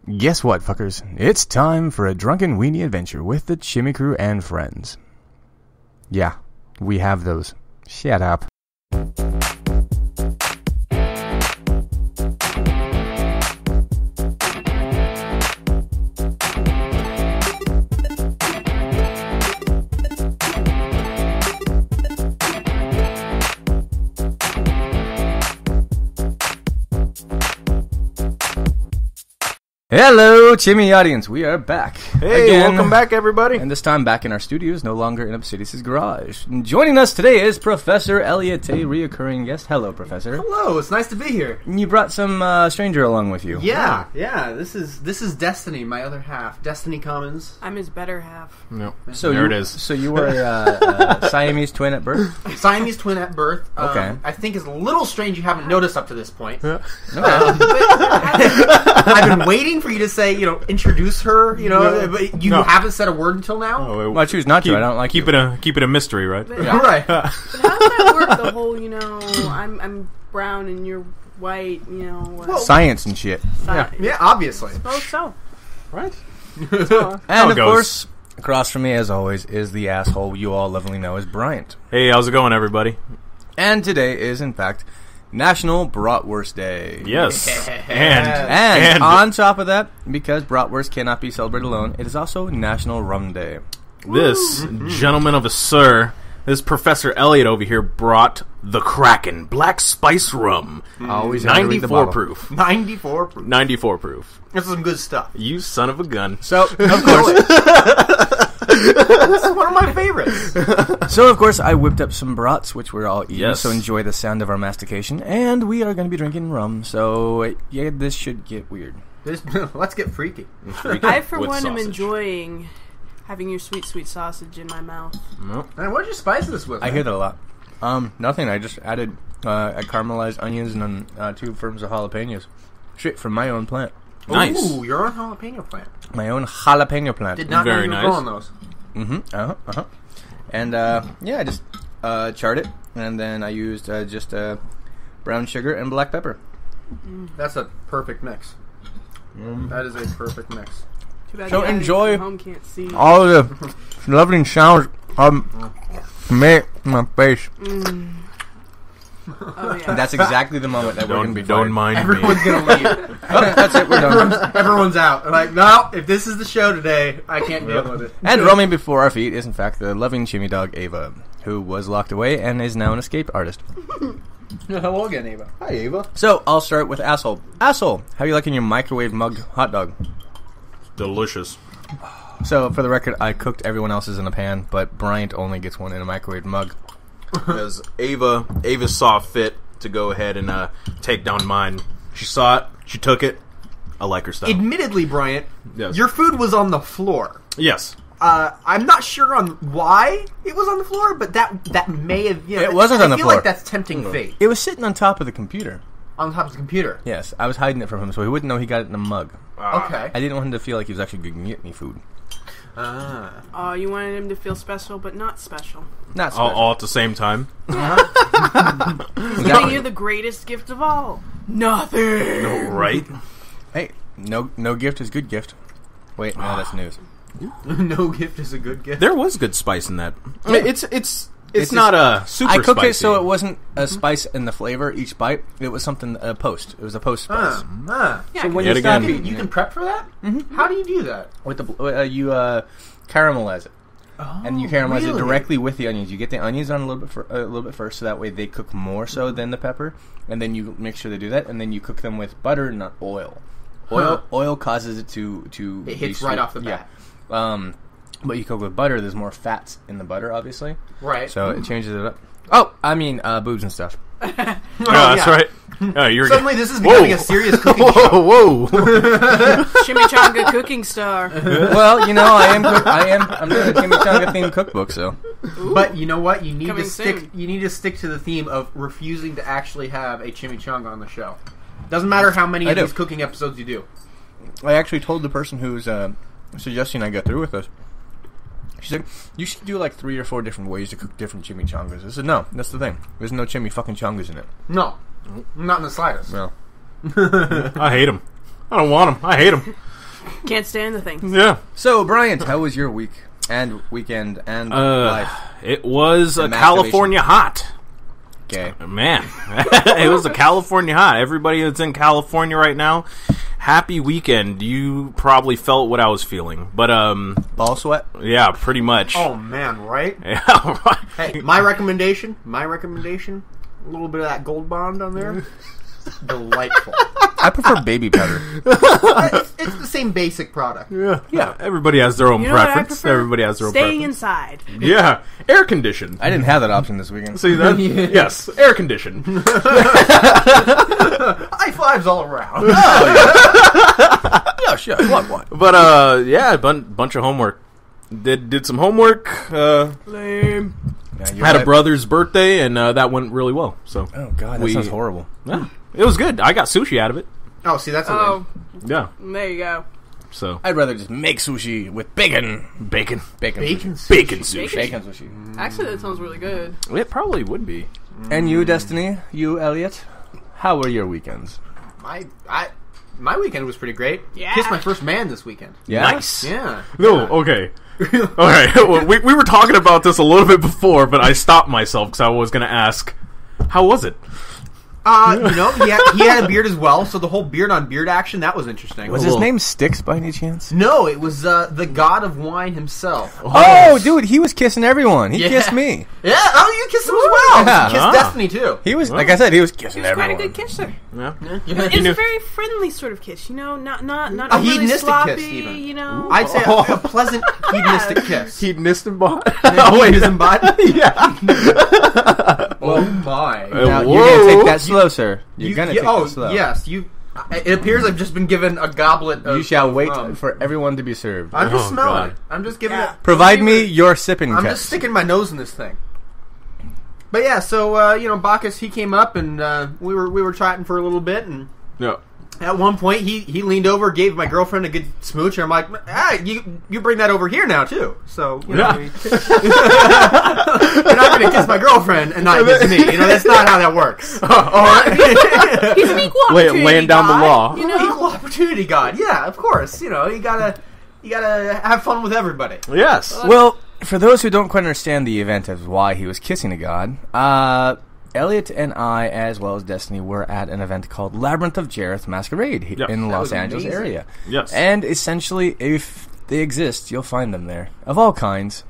Guess what, fuckers? It's time for a drunken weenie adventure with the Chimmy Crew and friends. Yeah, we have those. Shut up. Hello, Chimmy audience. We are back. Hey, again. welcome back, everybody. And this time back in our studios, no longer in Obsidious' garage. And joining us today is Professor Elliot, a reoccurring guest. Hello, Professor. Hello, it's nice to be here. You brought some stranger along with you. Yeah. This is Destiny, my other half. Destiny Commons. I'm his better half. No, So there you, it is. So you were a Siamese twin at birth? Siamese twin at birth. Okay. I think it's a little strange you haven't noticed up to this point. Okay. I've been waiting for you to say, introduce her, but you haven't said a word until now? Oh, Well, I choose not to. I don't like keep you. it a mystery, right? But, All right. but how does that work? The whole, I'm brown and you're white, Science and shit. Yeah, obviously. Suppose so. Right. So, And of goes. course, across from me, as always, is the asshole you all lovingly know as Bryant. Hey, how's it going, everybody? And today is, in fact, National Bratwurst Day. Yes. Yeah. And on top of that, because bratwurst cannot be celebrated alone, it is also National Rum Day. This gentleman of a sir, this Professor Elliot over here, brought the Kraken Black Spice Rum. Always have to read the 94 bottle. proof. 94 proof. 94 proof. This is some good stuff. You son of a gun. So, of course, This is one of my favorites. I whipped up some brats, which we're all eating, Yes. so enjoy the sound of our mastication. And we are going to be drinking rum, so yeah, this should get weird. Let's get freaky. I, for With one, am sausage. enjoying having your sweet, sweet sausage in my mouth. Man, what did you spice this with? I hear that a lot. Nothing, I just added caramelized onions and then 2 ferns of jalapenos. Straight from my own plant. Nice. Ooh, you're on jalapeno plant. My own jalapeno plant. Did not Very know you were nice. growing those. And, I just charred it, and then I used just brown sugar and black pepper. That's a perfect mix. That is a perfect mix. Too bad So the audience enjoy at home can't see. All of the lovely sounds make my face. Oh, yeah. And that's exactly the moment that we're going to be Don't fired. mind Everyone's me. gonna leave. Oh, that's it, we're done. Everyone's out. They're like, no, if this is the show today, I can't deal with it. And roaming before our feet is, in fact, the loving chimmy dog, Ava, who was locked away and is now an escape artist. Hello again, Ava. Hi, Ava. So, I'll start with Asshole. Asshole, how you liking your microwave mugged hot dog? Delicious. So, for the record, I cooked everyone else's in a pan, but Bryant only gets one in a microwave mug. Because Ava saw fit to go ahead and take down mine. She saw it. She took it. I like her style. Admittedly, Bryant, Yes. your food was on the floor. Yes. I'm not sure on why it was on the floor, but that may have... It wasn't on the I feel floor. like that's tempting fate. It was sitting on top of the computer. On top of the computer. Yes, I was hiding it from him, so he wouldn't know he got it in a mug. Okay. I didn't want him to feel like he was actually going to get me food. Oh, you wanted him to feel special, but not special. Not special. All at the same time. Giving you the greatest gift of all. Nothing. Right? Hey, no gift is good gift. Wait, no, that's news. No gift is a good gift. There was good spice in that. Yeah. It's not a super I cooked spicy. it so it wasn't a spice in the flavor each bite. It was something a post. It was a post spice. Yeah, So when Yet you stop again. eating, you can prep for that? Mm-hmm. How do you do that? With the you caramelize it, and you caramelize it really? directly with the onions. You get the onions on a little bit first, so that way they cook more so than the pepper, and then you make sure they do that, and then you cook them with butter, not oil. Oil causes it to It be hits sweet. right off the bat. Yeah. But you cook with butter. There's more fats in the butter, obviously. Right. So it changes it up. Oh, I mean boobs and stuff. Yeah, that's right. You're Suddenly this is becoming a serious cooking show. Whoa! Chimichanga cooking star. Well, I'm doing a chimichanga themed cookbook, so. But you know what? You need Coming to stick. soon. You need to stick to the theme of refusing to actually have a chimichanga on the show. Doesn't matter how many I of do. these cooking episodes you do. I actually told the person who's suggesting I go through with this. She said, you should do like 3 or 4 different ways to cook different chimichangas. I said, no, that's the thing. There's no chimi fucking changas in it. No, not in the slightest. No. I hate them. I don't want them. I hate them. Can't stand the thing. Yeah. So, Bryant, how was your week and weekend and life? It was a And California hot. Okay. Man, it was a California hot. Everybody that's in California right now, happy weekend. You probably felt what I was feeling. But, Ball sweat? yeah, pretty much. Oh man, right? Yeah, right. Hey, my recommendation, a little bit of that Gold Bond on there. Delightful. I prefer baby powder. It's the same basic product. Yeah. Everybody has their own You know what I preference. prefer? Everybody has their own Staying preference. inside. Yeah, air conditioned. I didn't have that option this weekend. See that? Yes, air conditioned. High fives all around. Yeah, sure. What? But yeah, bunch of homework. Did some homework. Lame. Yeah, Had a brother's birthday, and that went really well. So Oh, God, that sounds horrible. yeah, it was good. I got sushi out of it. Oh, see, that's a Oh, Yeah, there you go. so I'd rather just make sushi with bacon. bacon bacon sushi. Bacon sushi. Actually, that sounds really good. It probably would be. And you, Destiny? You, Elliot? How were your weekends? My weekend was pretty great. Yeah. Kissed my first man this weekend. Yeah? Nice. Yeah. No, okay. All right. Well, we were talking about this a little bit before, but I stopped myself because I was going to ask, how was it? He had a beard as well, so the whole beard on beard action, that was interesting. Was his name Styx by any chance? No, it was the god of wine himself. Oh, dude, he was kissing everyone. He Yeah. kissed me. Yeah, you kissed him as well. Yeah. You kissed Destiny too. He was, like I said, he was kissing He's quite a everyone. good kisser. Yeah. It's a very friendly sort of kiss, you know, not A overly hedonistic sloppy, kiss, even. you know. I'd say a pleasant hedonistic kiss. Hedonistic bot. Oh, wait, isn't bot? Yeah. Oh my. Now, Whoa. you're going to take that slow, sir. You're going to take that slow. Yes, you. It appears I've just been given a goblet of You shall wait rum. for everyone to be served. I'm just Oh, smelling God. it. I'm just giving it. Provide me your sipping I'm cup. just sticking my nose in this thing. But yeah, so Bacchus, he came up and we were chatting for a little bit, and Yeah. at one point he leaned over, gave my girlfriend a good smooch, and I'm like, you bring that over here now too. So you know, you're not going to kiss my girlfriend and not kiss me. You know, that's not how that works. He's an equal opportunity laying down the guy, law. You know? Equal opportunity god. Yeah, of course. You know, you gotta have fun with everybody. Yes. Well, for those who don't quite understand the event of why he was kissing a god, Elliot and I, as well as Destiny, were at an event called Labyrinth of Jareth Masquerade Yeah. in the That Los was Angeles amazing. area. Yes. And essentially, if they exist, you'll find them there. Of all kinds.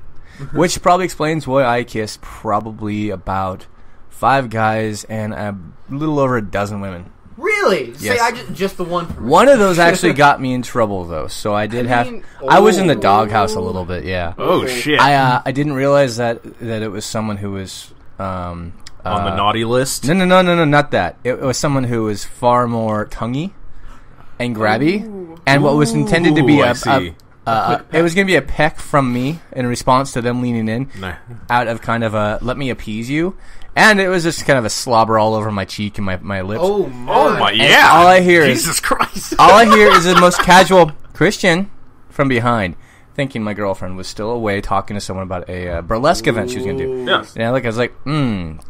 Which probably explains why I kissed probably about 5 guys and a little over a dozen women. Really? Yes. Say just the one. For me. One of those actually got me in trouble, though, so I did I was in the doghouse a little bit, yeah. Oh, shit. I didn't realize that it was someone who was On the naughty list? No, not that. It was someone who was far more tonguey and grabby, and what was intended to be I see. it was going to be a peck from me in response to them leaning in, Nah. out of kind of a let me appease you, and it was just kind of a slobber all over my cheek and my lips. Oh my! Oh, my, And yeah. all I hear is Jesus Christ. all I hear is the most casual Christian from behind, thinking my girlfriend was still away talking to someone about a burlesque event she was going to do. Yes. And I was like,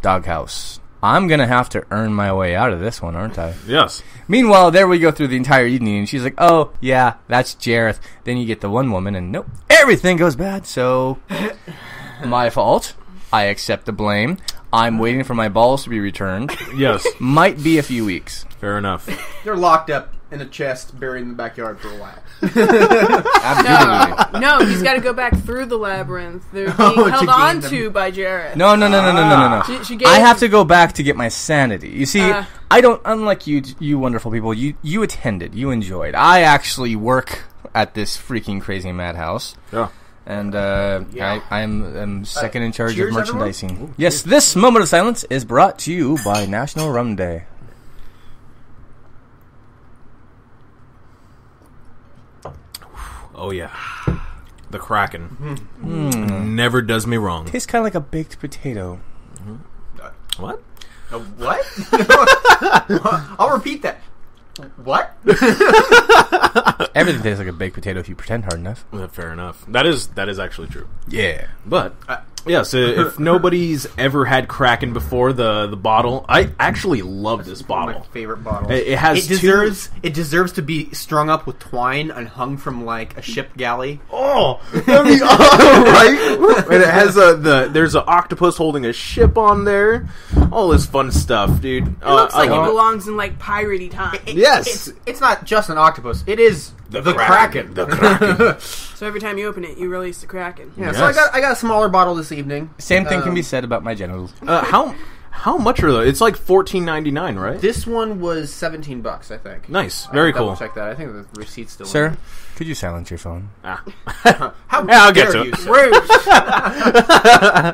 doghouse. I'm going to have to earn my way out of this one, aren't I? Yes. Meanwhile, there we go through the entire evening, and she's like, oh, yeah, that's Jareth. Then you get the one woman, and nope, everything goes bad, so my fault. I accept the blame. I'm waiting for my balls to be returned. Yes. Might be a few weeks. Fair enough. They're locked up in a chest, buried in the backyard for a while. Absolutely. No, he's got to go back through the labyrinth. They're being Oh, held to on gain to them. by Jareth. No. She gave I have to go back to get my sanity. You see, I don't. Unlike you wonderful people, you attended, you enjoyed. I actually work at this freaking crazy madhouse, Yeah. and I'm second in charge of cheers, merchandising. everyone. Yes, this moment of silence is brought to you by National Rum Day. Oh, yeah. The Kraken. Never does me wrong. Tastes kind of like a baked potato. What? What? I'll repeat that. What? Everything tastes like a baked potato if you pretend hard enough. Fair enough. That is actually true. Yeah. But Yes, if nobody's ever had Kraken before, the bottle, I actually love this One bottle. of my favorite bottles. It has It deserves to be strung up with twine and hung from like a ship galley. right? And it has there's an octopus holding a ship on there. All this fun stuff, dude. It looks like I it love belongs in like piratey time. Yes. It's not just an octopus. It is the Kraken. The Kraken. So every time you open it, you release the Kraken. Yeah, Yes. so I got a smaller bottle this evening. Same thing can be said about my genitals. How much are those? It's like $14.99, right? This one was $17, I think. Nice, very cool. Check that. I think the receipt's still. Sir, in could you silence your phone? How Yeah, I'll get dare to you, it. sir. Rude.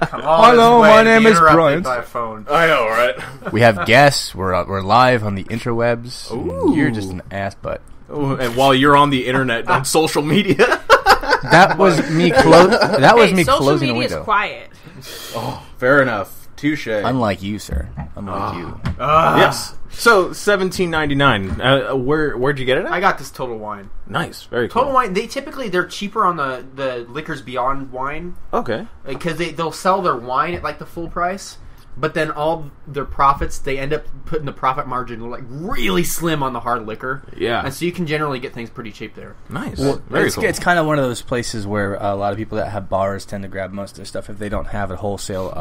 Come all Hello, this way my to be name is interrupted Bryant. by a phone. I know, right? We have guests. We're live on the interwebs. Ooh. You're just an ass butt. And while you're on the internet on social media, That was me. That was me Social closing a media is window. quiet. fair enough. Touche. Unlike you, sir. Unlike you. Yes. So $17.99. Where'd you get it at? I got this Total Wine. Nice, very cool. Total Wine. They're cheaper on the Liquors Beyond wine Okay. because they'll sell their wine at like the full price, but then all their profits they end up putting the profit margin like really slim on the hard liquor. Yeah. And so you can generally get things pretty cheap there. Nice. Well, very it's, cool. it's kind of one of those places where a lot of people that have bars tend to grab most of their stuff if they don't have a wholesale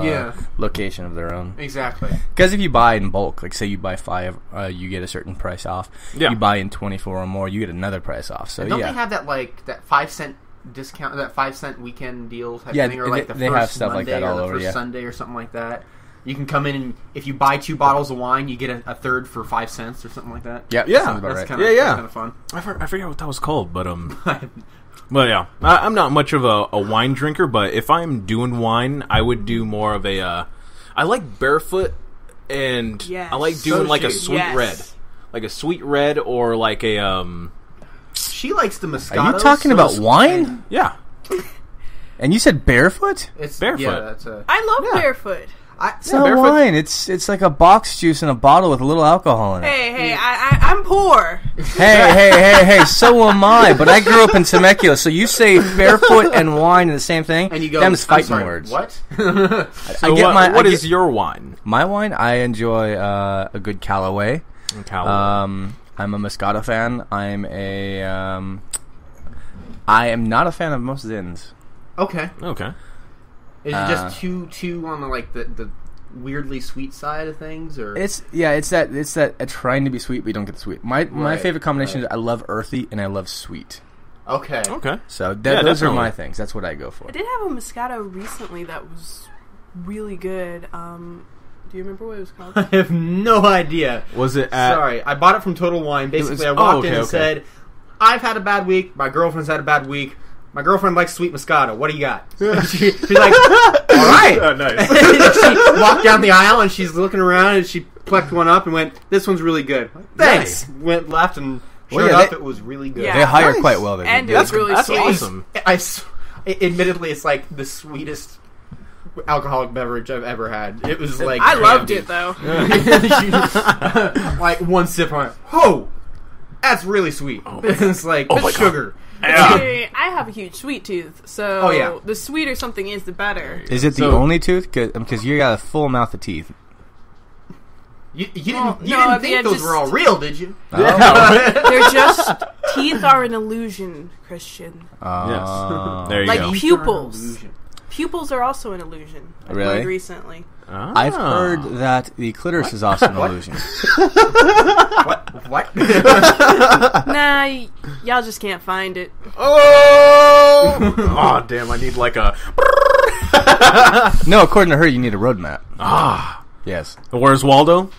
location of their own. Exactly. Because if you buy in bulk, like say you buy 5, you get a certain price off. Yeah. You buy in 24 or more, you get another price off. So And don't yeah, they have that like that 5-cent discount, that 5-cent weekend deal type Yeah, thing, or like the they first have stuff like Monday that all or the over, first yeah. Sunday or something like that. You can come in and if you buy 2 bottles of wine, you get a third for 5 cents or something like that. yeah, Yeah. sounds about That's right. kind of Yeah. kind of fun. I forget what that was called, but But yeah, I'm not much of a wine drinker, but if I'm doing wine, I would do more of a. I like barefoot, and Yes. I like doing So like a she- sweet Yes. red, like a sweet red, or like a She likes the Moscato. Are you talking about wine? yeah. And you said barefoot? It's Barefoot. Yeah, that's a. I love Yeah. barefoot. It's not barefoot. wine. It's like a box juice in a bottle with a little alcohol in it. Hey, I'm poor. Hey, so am I. But I grew up in Temecula, so you say barefoot and wine are the same thing? And you go. Them's I'm fighting sorry, words. What? So I what get- is your wine? My wine, I enjoy a good Callaway. Callaway. I'm a Moscato fan. I am not a fan of most Zins. Okay. Okay. Is it just too on the like the weirdly sweet side of things, or It's that trying to be sweet, but you don't get the sweet. My Right, favorite combination is I love earthy and I love sweet. okay? Okay. So Yeah, those are definitely. my things. That's what I go for. I did have a Moscato recently that was really good. Do you remember what it was called? I have no idea. Was it at? Sorry, I bought it from Total Wine. Basically, was- I walked in okay, and okay. said, "I've had a bad week. My girlfriend's had a bad week. My girlfriend likes sweet Moscato. What do you got?" She's like, "All right." Oh, nice. She walked down the aisle and she's looking around and she plucked one up and went, "This one's really good." Thanks. Went left and sure Well, yeah, enough, they- it was really good. Yeah. They hire Nice. quite well. There. And it That's was really that's sweet. awesome. Admittedly, it's like the sweetest alcoholic beverage I've ever had. It was like I loved candy. it though. Like one sip, I went, "Oh, that's really sweet." It's like my that's God. sugar. See, I have a huge sweet tooth, so Oh, yeah. the sweeter something is, the better. Is it the So- only tooth? Because you got a full mouth of teeth. You Well, didn't, you no, didn't at the think end, those just- were all real, did you? They're just teeth are an illusion, Christian. Yes. There you Like go. pupils. Pupils are also an illusion. I Really? learned recently. I've heard that the clitoris is also an illusion. What? Nah, y'all just can't find it. Oh! Oh, damn! I need like a. No, according to her, you need a roadmap. Ah. Yes. Where's Waldo?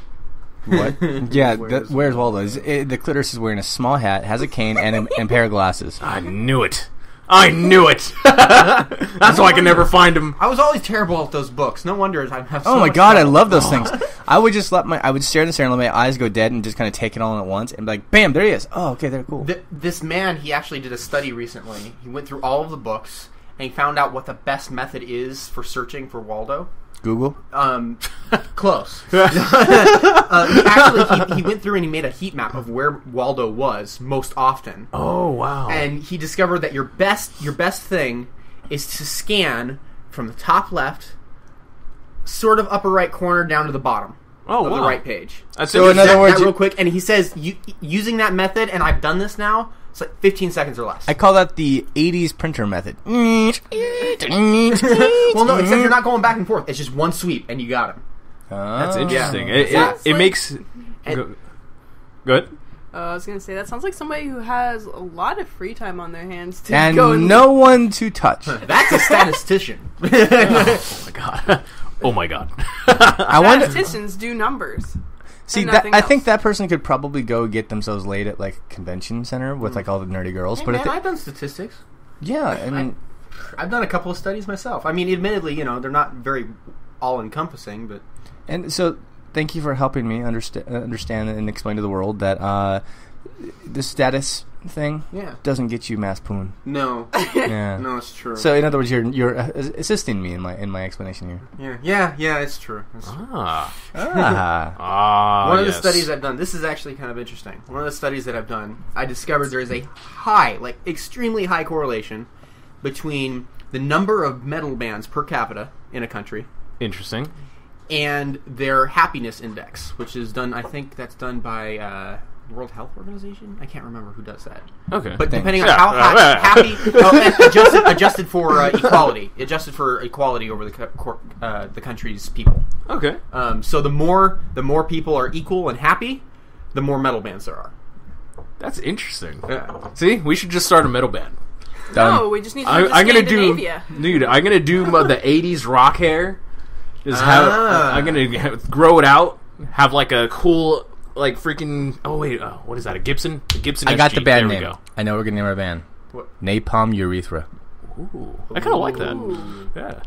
What? Yeah. Where's Waldo? The clitoris is wearing a small hat, has a cane, and a pair of glasses. I knew it. I knew it. That's why I can never find him. I was always terrible at those books. No wonder I have so Oh my much god, I trouble. love those things. I would just I would stare and stare and let my eyes go dead and just kind of take it all in at once and be like, bam, there he is. Oh, okay, they're cool. This man, he actually did a study recently. He went through all of the books and he found out what the best method is for searching for Waldo. Google? Close. He went through and he made a heat map of where Waldo was most often. Oh wow! And he discovered that your best thing is to scan from the top left, sort of upper right corner down to the bottom of the right page. So in other words, real quick, and he says using that method, and I've done this now. It's like 15 seconds or less. I call that the 80s printer method. Well, no, except you're not going back and forth. It's just one sweep, and you got him. That's interesting. Yeah. It makes... Good. I was gonna say that sounds like somebody who has a lot of free time on their hands to And go and no one to touch. That's a statistician. Oh my god. Oh my god. I wonder. statisticians do numbers. See, and that, nothing I think else. that person could probably go get themselves laid at like convention center with like all the nerdy girls. Hey, but man, if they, I've done statistics. yeah, I mean, I've done a couple of studies myself. I mean, admittedly, they're not very all-encompassing, but... and so thank you for helping me understand and explain to the world that the status thing doesn't get you mass poon. No. Yeah. No, it's true. So in other words, you're assisting me in my explanation here. Yeah, it's true. It's true. One of the studies I've done, this is actually kind of interesting. One of the studies that I've done, I discovered there is a extremely high correlation between the number of metal bands per capita in a country Interesting. and their happiness index, which is done, I think that's done by World Health Organization? I can't remember who does that. Okay. But depending on how happy, adjusted for equality over the country's people. Okay. So the more people are equal and happy, the more metal bands there are. That's interesting. Yeah. See, we should just start a metal band. No, we just need to I'm gonna do, Scandinavia. dude. I'm gonna do the '80s rock hair. Just have. I'm gonna grow it out. Have like a cool, like freaking. Oh wait, what is that? A Gibson? A Gibson. I got SG. the band there name. We go. I know we're gonna name our band. What? Napalm Urethra. Ooh, I kind of like that. Yeah.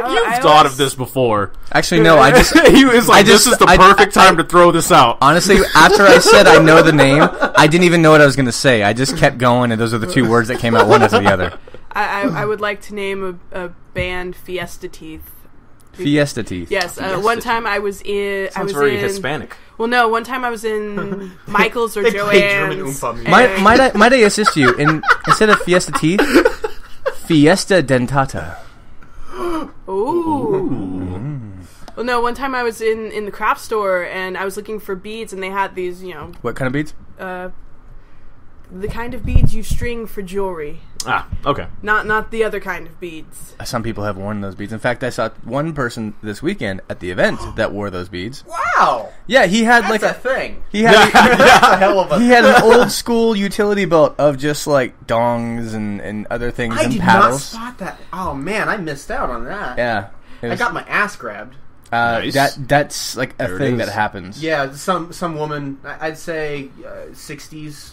You've thought of this before. Actually, no. I just He was like, "This is the perfect time to throw this out." Honestly, after I said I know the name, I didn't even know what I was going to say. I just kept going, and those are the two words that came out one after the other. I would like to name a band Fiesta Teeth. Fiesta Teeth. Yes, one time I was in. Sounds very Hispanic. Well, no, one time I was in Michael's or They play German Joanne's. Oompa music. Might I assist you? Instead of Fiesta Teeth, Fiesta Dentata. Ooh. Well, no, one time I was in the craft store and I was looking for beads and they had these, What kind of beads? the kind of beads you string for jewelry. Ah, okay. Not the other kind of beads. Some people have worn those beads. In fact, I saw one person this weekend at the event that wore those beads. Wow! Yeah, he had That's like a thing. he had That's a hell of a he had an old school utility belt of just like dongs and other things I and did paddles. not spot that. Oh man, I missed out on that. Yeah, it I was- got my ass grabbed. Nice. That's like a There it thing is. that happens. Yeah, some woman, I'd say 60s.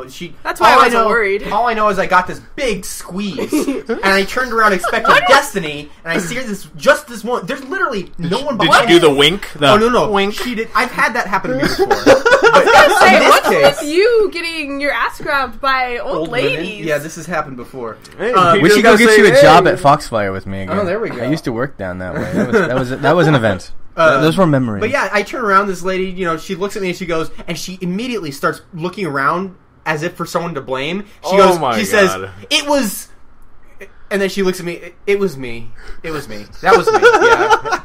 She. That's why I wasn't worried. All I know is I got this big squeeze, and I turned around expecting Destiny, and I see her just this one. There's literally no one Did behind you do me. the wink? Oh no! Wink. She did. I've had that happen to me before. Say, In this what's case- with you getting your ass grabbed by old women. ladies? Yeah, this has happened before. Hey, We should go get you a job at Foxfire with me again. Oh, there we go. I used to work down that way. That was an event. Those were memories. But yeah, I turn around. This lady, she looks at me and she goes, and she immediately starts looking around as if for someone to blame. She Oh goes, my she God. says, "It was," and then she looks at me. It was me. It was me. That was me. Yeah.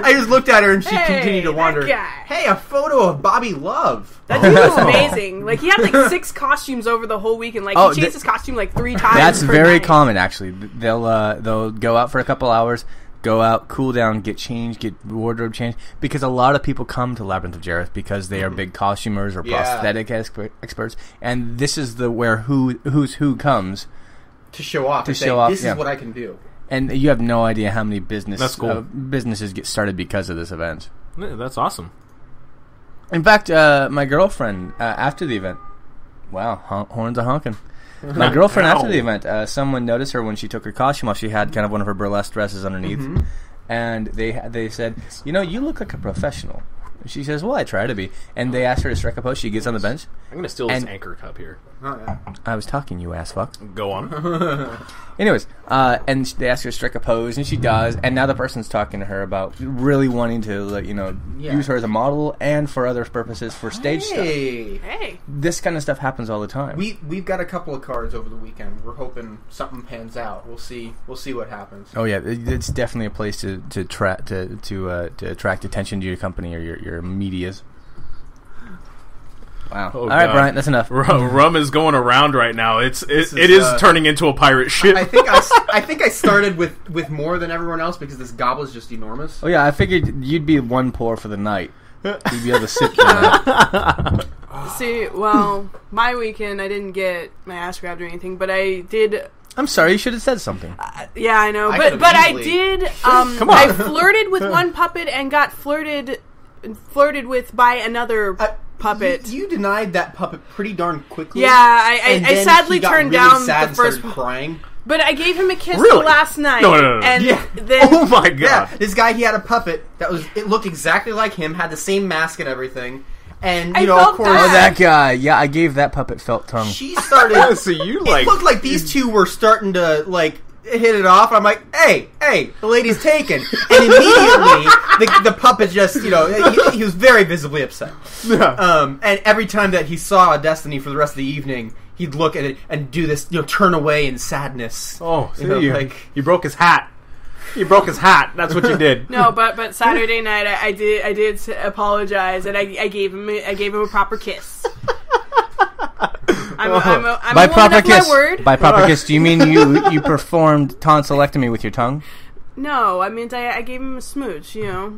I just looked at her and she Hey, continued to that wander. guy. Hey, a photo of Bobby Love. That dude was amazing. Like, he had like 6 costumes over the whole weekend. Like, Oh, he changed his costume like 3 times. That's per very night. common, actually. They'll go out for a couple hours, go out, cool down, get changed, get wardrobe changed, because a lot of people come to Labyrinth of Jareth because they are big costumers or Yeah. prosthetic experts, and this is where who's who comes, To show off. To and say, show off, This yeah. is what I can do. and you have no idea how many That's cool. businesses get started because of this event. Yeah, that's awesome. In fact, my girlfriend after the event, wow, horns are honking. My girlfriend after the event, someone noticed her when she took her costume off. She had kind of one of her burlesque dresses underneath, and they said, "You look like a professional." She says, "Well, I try to be." And they asked her to strike a pose. She gets on the bench, I'm gonna steal this And- Anchor cup here. Oh, yeah. I was talking, you ass fuck. Go on. Anyways, and they ask her to strike a pose, and she does. And now the person's talking to her about really wanting to, use her as a model and for other purposes for stage stuff. Hey. This kind of stuff happens all the time. We've got a couple of cards over the weekend. We're hoping something pans out. We'll see what happens. Oh yeah, it's definitely a place to attract attention to your company or your medias. Wow. Oh, all right, God. Brian, that's enough. Rum is going around right now. It is, is turning into a pirate ship. I think I started with more than everyone else because this goblet's just enormous. Oh yeah, I figured you'd be one pour for the night. You'd be able to sip through that. See, well, my weekend I didn't get my ass grabbed or anything, but I did. I'm sorry, you should have said something. Yeah, I know, I but could've I easily- did. Come on. I flirted with one puppet and got flirted with by another puppet. You denied that puppet pretty darn quickly. Yeah, And I then sadly he got turned really down sad the and first. started crying. But I gave him a kiss Really? last night. No. And Yeah. then Oh my God. Yeah, this guy, he had a puppet that it looked exactly like him, had the same mask and everything, and I of felt course, bad. Oh, that guy. Yeah, I gave that puppet felt tongue. she started. Yeah, so you It looked like these two were starting to hit it off. I'm like, hey, the lady's taken, and immediately the puppet just, he was very visibly upset. And every time that he saw Destiny for the rest of the evening, he'd look at it and do this, turn away in sadness. Oh, You know, you broke his hat. You broke his hat. That's what you did. no, but Saturday night I did apologize and I gave him a proper kiss. I'm By a proper woman of kiss. my word. By proper kiss, do you mean you performed tonsillectomy with your tongue? No, I meant I gave him a smooch. Yeah.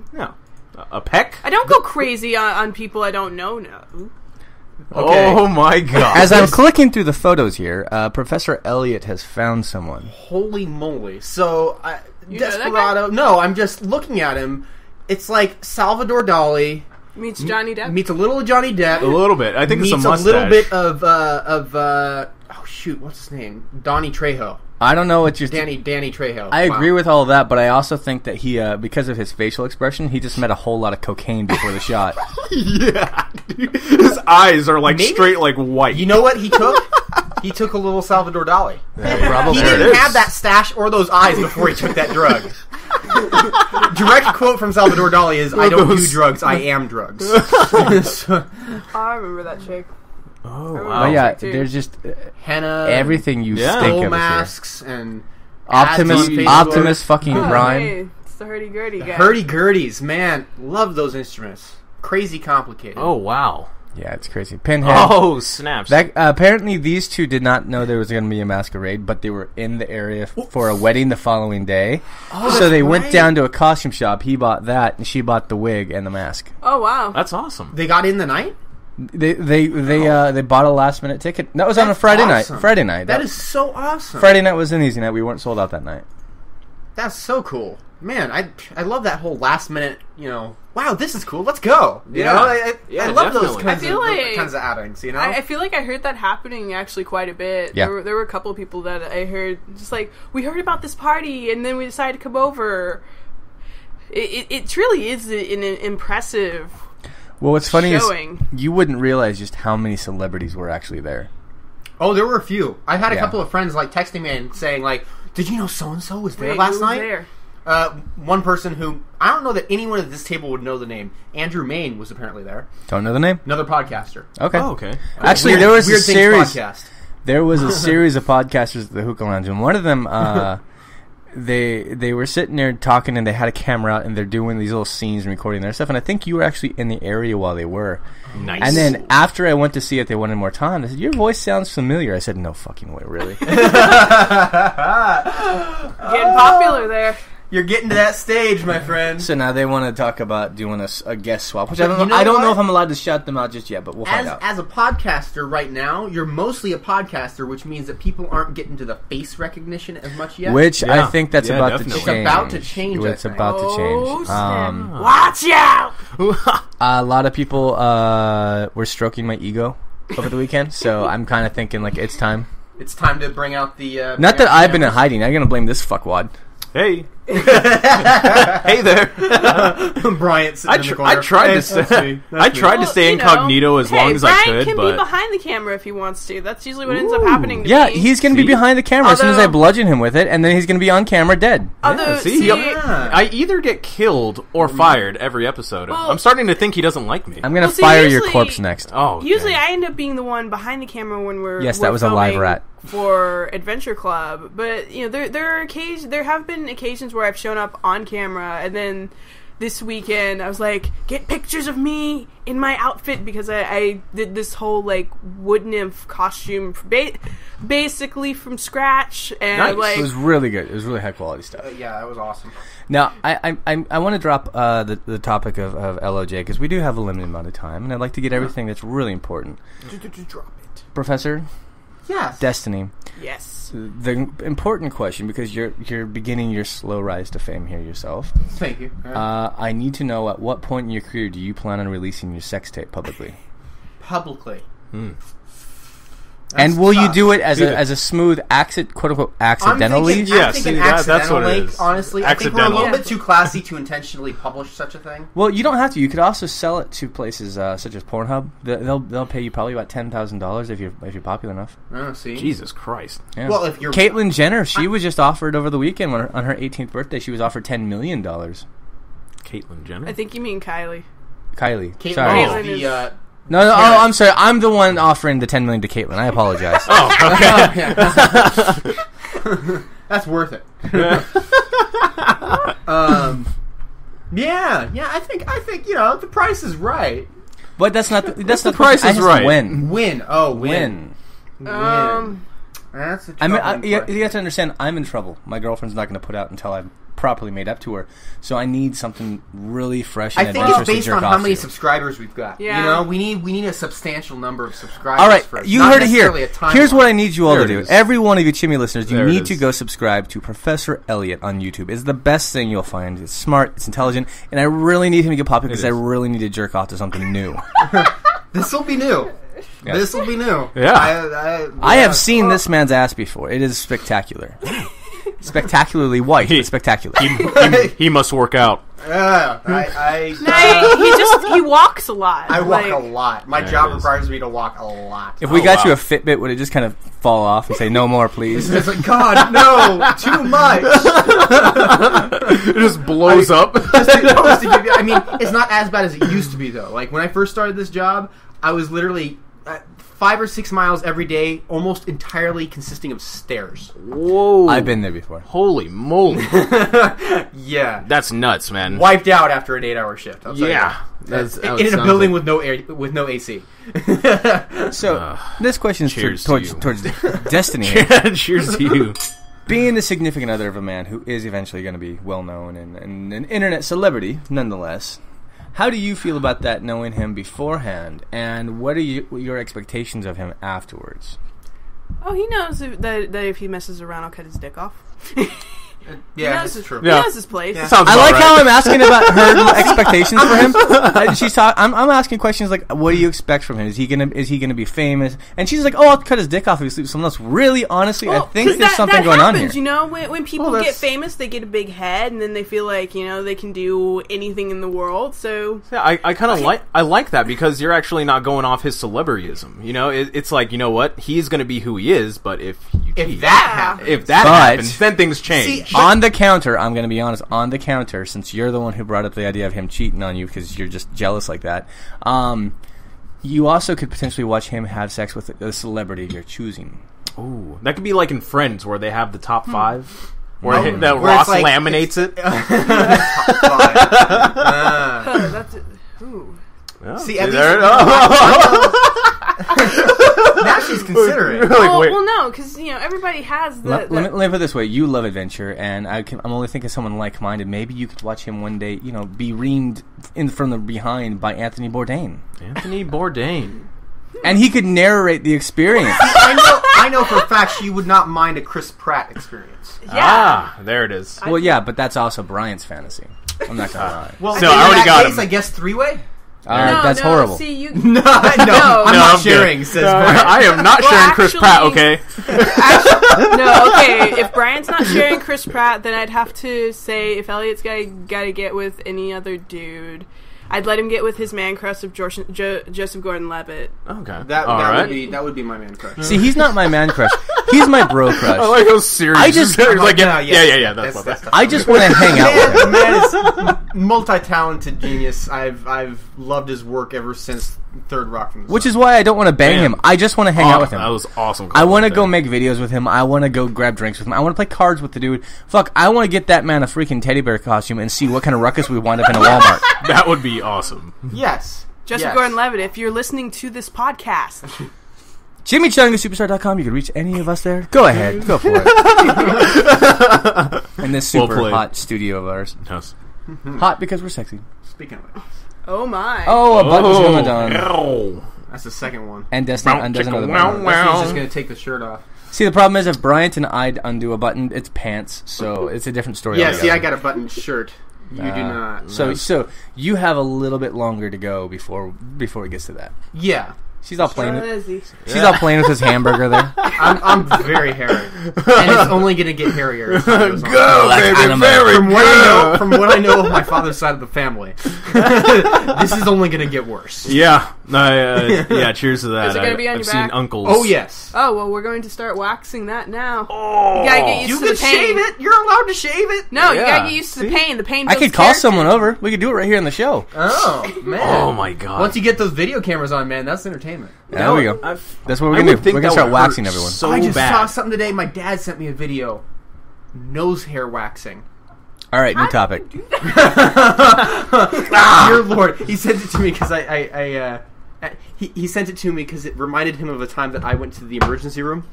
A peck? I don't go crazy on people I don't know. No. Okay. Oh my God. As I'm clicking through the photos here, Professor Elliot has found someone. Holy moly. So, You know that Desperado... No, I'm just looking at him. It's like Salvador Dali Meets Johnny Depp. meets a little Johnny Depp. A little bit. I think it's a meets mustache. a little bit of oh shoot, what's his name? Donnie Trejo. I don't know what you're... Danny Trejo. I agree Wow. with all of that, but I also think that he, because of his facial expression, he just met a whole lot of cocaine before the shot. Yeah. His eyes are Maybe- straight white. You know what he took? He took a little Salvador Dali. Probably. He There it didn't is. have that stash or those eyes before he took that drug. Direct quote from Salvador Dali is, "I don't do drugs, I am drugs." So, I remember that chick. Oh, But wow. But yeah, Dude. there's just henna, everything you Yeah. think skull of is here. masks, and ads Optimus, on Facebook. Optimus fucking Oh, Prime. hey, it's the hurdy-gurdy guy. Hurdy-gurdies, man, love those instruments. Crazy complicated. Oh, wow. Yeah, it's crazy. Pinhead. Oh, snaps. That, apparently, these two did not know there was going to be a masquerade, but they were in the area for a wedding the following day. So they went right. down to a costume shop. He bought that, and she bought the wig and the mask. Oh wow. That's awesome. They got in the night? They bought a last minute ticket. That was on a That's Friday awesome. night. Friday night. That is so awesome. Friday night was an easy night. We weren't sold out that night. That's so cool. Man, I love that whole last minute, wow, this is cool, let's go. You Yeah. know, I Yeah, love those definitely. kinds I feel of like- kinds of outings, you know? I feel like I heard that happening actually quite a bit. Yeah. There were a couple of people that I heard just like, we heard about this party and then we decided to come over. It truly is an impressive Well, what's funny showing. is you wouldn't realize just how many celebrities were actually there. Oh, there were a few. I had a Yeah. couple of friends texting me and saying did you know so-and-so was there Wait, last who was night? there? One person who, I don't know that anyone at this table would know the name. Andrew Main was apparently there. Don't know the name? Another podcaster. Okay. Oh, okay. Actually, Weird- there was a Weird Things series. podcast. There was a series of podcasters at the Hookah Lounge, and one of them, they were sitting there talking, and they had a camera out, and they're doing these little scenes and recording their stuff. And I think you were actually in the area while they were. Nice. And then after I went to see it, they wanted more time. They said, "Your voice sounds familiar." I said, "No fucking way, really." Getting popular there. You're getting to that stage, my friend. So now they want to talk about doing a guest swap, which I But don't you know. know I don't know what? if I'm allowed to shout them out just yet, but we'll find out. As a podcaster right now, you're mostly a podcaster, which means that people aren't getting to the face recognition as much yet. Which Yeah. I think that's Yeah, about definitely. to It's change. about to change, I It's think. about to Oh, change. snap. Watch out! A lot of people were stroking my ego over the weekend, so I'm kind of thinking like it's time. It's time to bring out the... Not that I've been in hiding. I'm gonna blame this fuckwad. Hey. Hey there. Bryant sitting in the corner. I tried to stay incognito as long as I could. Brian can but be behind the camera if he wants to. That's usually what ends up happening to me. Yeah, he's going to be behind the camera as soon as I bludgeon him with it, and then he's going to be on camera dead. I either get killed or fired every episode. I'm starting to think he doesn't like me. I'm going to fire your corpse next. Oh, usually I end up being the one behind the camera when we're that was a live rat for Adventure Club. But you know, there have been occasions where I've shown up on camera, and then this weekend I was like, get pictures of me in my outfit, because I did this whole like wood nymph costume basically from scratch, and nice. It was really good. It was really high quality stuff. Yeah, that was awesome. Now I want to drop the topic of LOJ, because we do have a limited amount of time, and I'd like to get everything that's really important. Drop it, Professor. Yes. Destiny. Yes. The important question, because you're beginning your slow rise to fame here yourself. Thank you. I need to know, at what point in your career do you plan on releasing your sex tape publicly? Publicly. And will you do it as a smooth quote unquote accidental leak? Yeah, that's what it is. Honestly, I think we're a little bit too classy to intentionally publish such a thing. Well, you don't have to. You could also sell it to places such as Pornhub. They'll pay you probably about $10,000 if you're popular enough. Oh, see, Jesus Christ. Yeah. Well, if you're Caitlyn Jenner, she was just offered over the weekend on her 18th birthday. She was offered $10 million. Caitlyn Jenner. I think you mean Kylie. Kylie. Caitlyn Sorry. is No, I'm sorry. I'm the one offering the $10 million to Caitlyn. I apologize. Okay. That's worth it. Yeah. I think the price is right. But that's not the price is right. Win. Oh, win. That's a you have to understand, I'm in trouble. My girlfriend's not going to put out until I'm properly made up to her. So I need something really fresh and I think it's based on how many subscribers we've got. Yeah. You know, we need a substantial number of subscribers. All right, first. you Not heard it here. Here's what I need you all to do. Every one of you Chimmy listeners, you need to go subscribe to Professor Elliot on YouTube. It's the best thing you'll find. It's smart, it's intelligent, and I really need him to get popular because I really need to jerk off to something new. This will be new. Yes. This will be new. Yeah. I have seen this man's ass before. It is spectacular. Spectacularly white, but spectacular. He must work out. He walks a lot. I walk a lot. My job requires me to walk a lot. If we got you a Fitbit, would it just kind of fall off and say, no more, please? It's like, God, no, too much. It just blows up. I mean, it's not as bad as it used to be, though. Like, when I first started this job, I was literally 5 or 6 miles every day, almost entirely consisting of stairs. Whoa. I've been there before. Holy moly. Yeah. That's nuts, man. Wiped out after an 8-hour shift. Yeah. In a building with no AC. So, this question is towards Destiny. Cheers to you. Being the significant other of a man who is eventually going to be well-known and an internet celebrity, nonetheless, how do you feel about that, knowing him beforehand, and what are your expectations of him afterwards? Oh, he knows that if he messes around, I'll cut his dick off. Yeah, that's true. He knows his place. Yeah. I like how I'm asking about her expectations for him. I'm asking questions like, "What do you expect from him? Is he gonna be famous?" And she's like, "Oh, I'll cut his dick off if he sleeps with someone else." Really, honestly, I think there's something going on here. You know, when people get famous, they get a big head, and then they feel like they can do anything in the world. So yeah, I kind of like that, because you're actually not going off his celebrityism. You know, it's like, you know what, he's going to be who he is, but if that happens, then things change. See, on the counter, I'm going to be honest, on the counter, since you're the one who brought up the idea of him cheating on you because you're just jealous like that, you also could potentially watch him have sex with a celebrity you're choosing. Ooh, that could be like in Friends, where they have the top 5. Where Ross laminates it. Top 5. That's it. Ooh. Oh, see, at least now she's considering. Well, no, because everybody has the. Let me put it this way: you love adventure, and I'm only thinking of someone like-minded. Maybe you could watch him one day, be reamed in from the behind by Anthony Bourdain. Anthony Bourdain. And he could narrate the experience. I know for a fact she would not mind a Chris Pratt experience. Yeah. There it is. Well, yeah, but that's also Brian's fantasy. I'm not gonna lie. Well, so I already got him. I guess 3-way. That's horrible. See, you... No, I'm not sharing, says Brian. I am not sharing Chris Pratt, okay? Okay, if Brian's not sharing Chris Pratt, then I'd have to say if Elliot's gotta get with any other dude, I'd let him get with his man crush of Joseph Gordon-Levitt. Okay. That would be my man crush. See, he's not my man crush. He's my bro crush. I like how serious. I just like, yeah. That's I just want to hang out with him. The man is multi-talented genius. I've loved his work ever since Third Rock from the Sun. Which is why I don't want to bang him. I just want to hang out with him. That was awesome. I want to go make videos with him. I want to go grab drinks with him. I want to play cards with the dude. Fuck, I want to get that man a freaking teddy bear costume and see what kind of ruckus we wind up in a Walmart. That would be awesome. Yes. Joseph Gordon-Levitt, if you're listening to this podcast... JimmyChungSuperstar.com. You can reach any of us there. Go ahead. Go for it. In this super hot studio of ours. Yes. Hot because we're sexy. Speaking of it. Oh my. Oh, a button's going done. That's the second one. And Destiny undoes another button. Destiny's just going to take the shirt off. See, the problem is if Bryant and I undo a button, it's pants. So it's a different story. Yeah, altogether. see, I got a buttoned shirt. You do not. So you have a little bit longer to go before it gets to that. Yeah. She's all playing. She's all playing with his hamburger there. I'm very hairy, and it's only going to get hairier. As time goes on. From what I know of my father's side of the family, this is only going to get worse. Yeah. Cheers to that. Is it going to be on I've your back? seen uncles. Oh yes. Oh well, we're going to start waxing that now. Oh. You gotta get used You to the can pain. shave it. You're allowed to shave it. No, you Yeah. gotta get used to the pain. The pain. I builds could call character. someone over. We could do it right here in the show. Oh man. Oh my god. Once you get those video cameras on, man, that's entertainment. There we go. That's what we're I gonna would do. think We're gonna that start would waxing hurt everyone. So I just bad. saw something today. My dad sent me a video. Nose hair waxing. All right, new topic. Dear Lord, he sent it to me because he sent it to me because it reminded him of a time that I went to the emergency room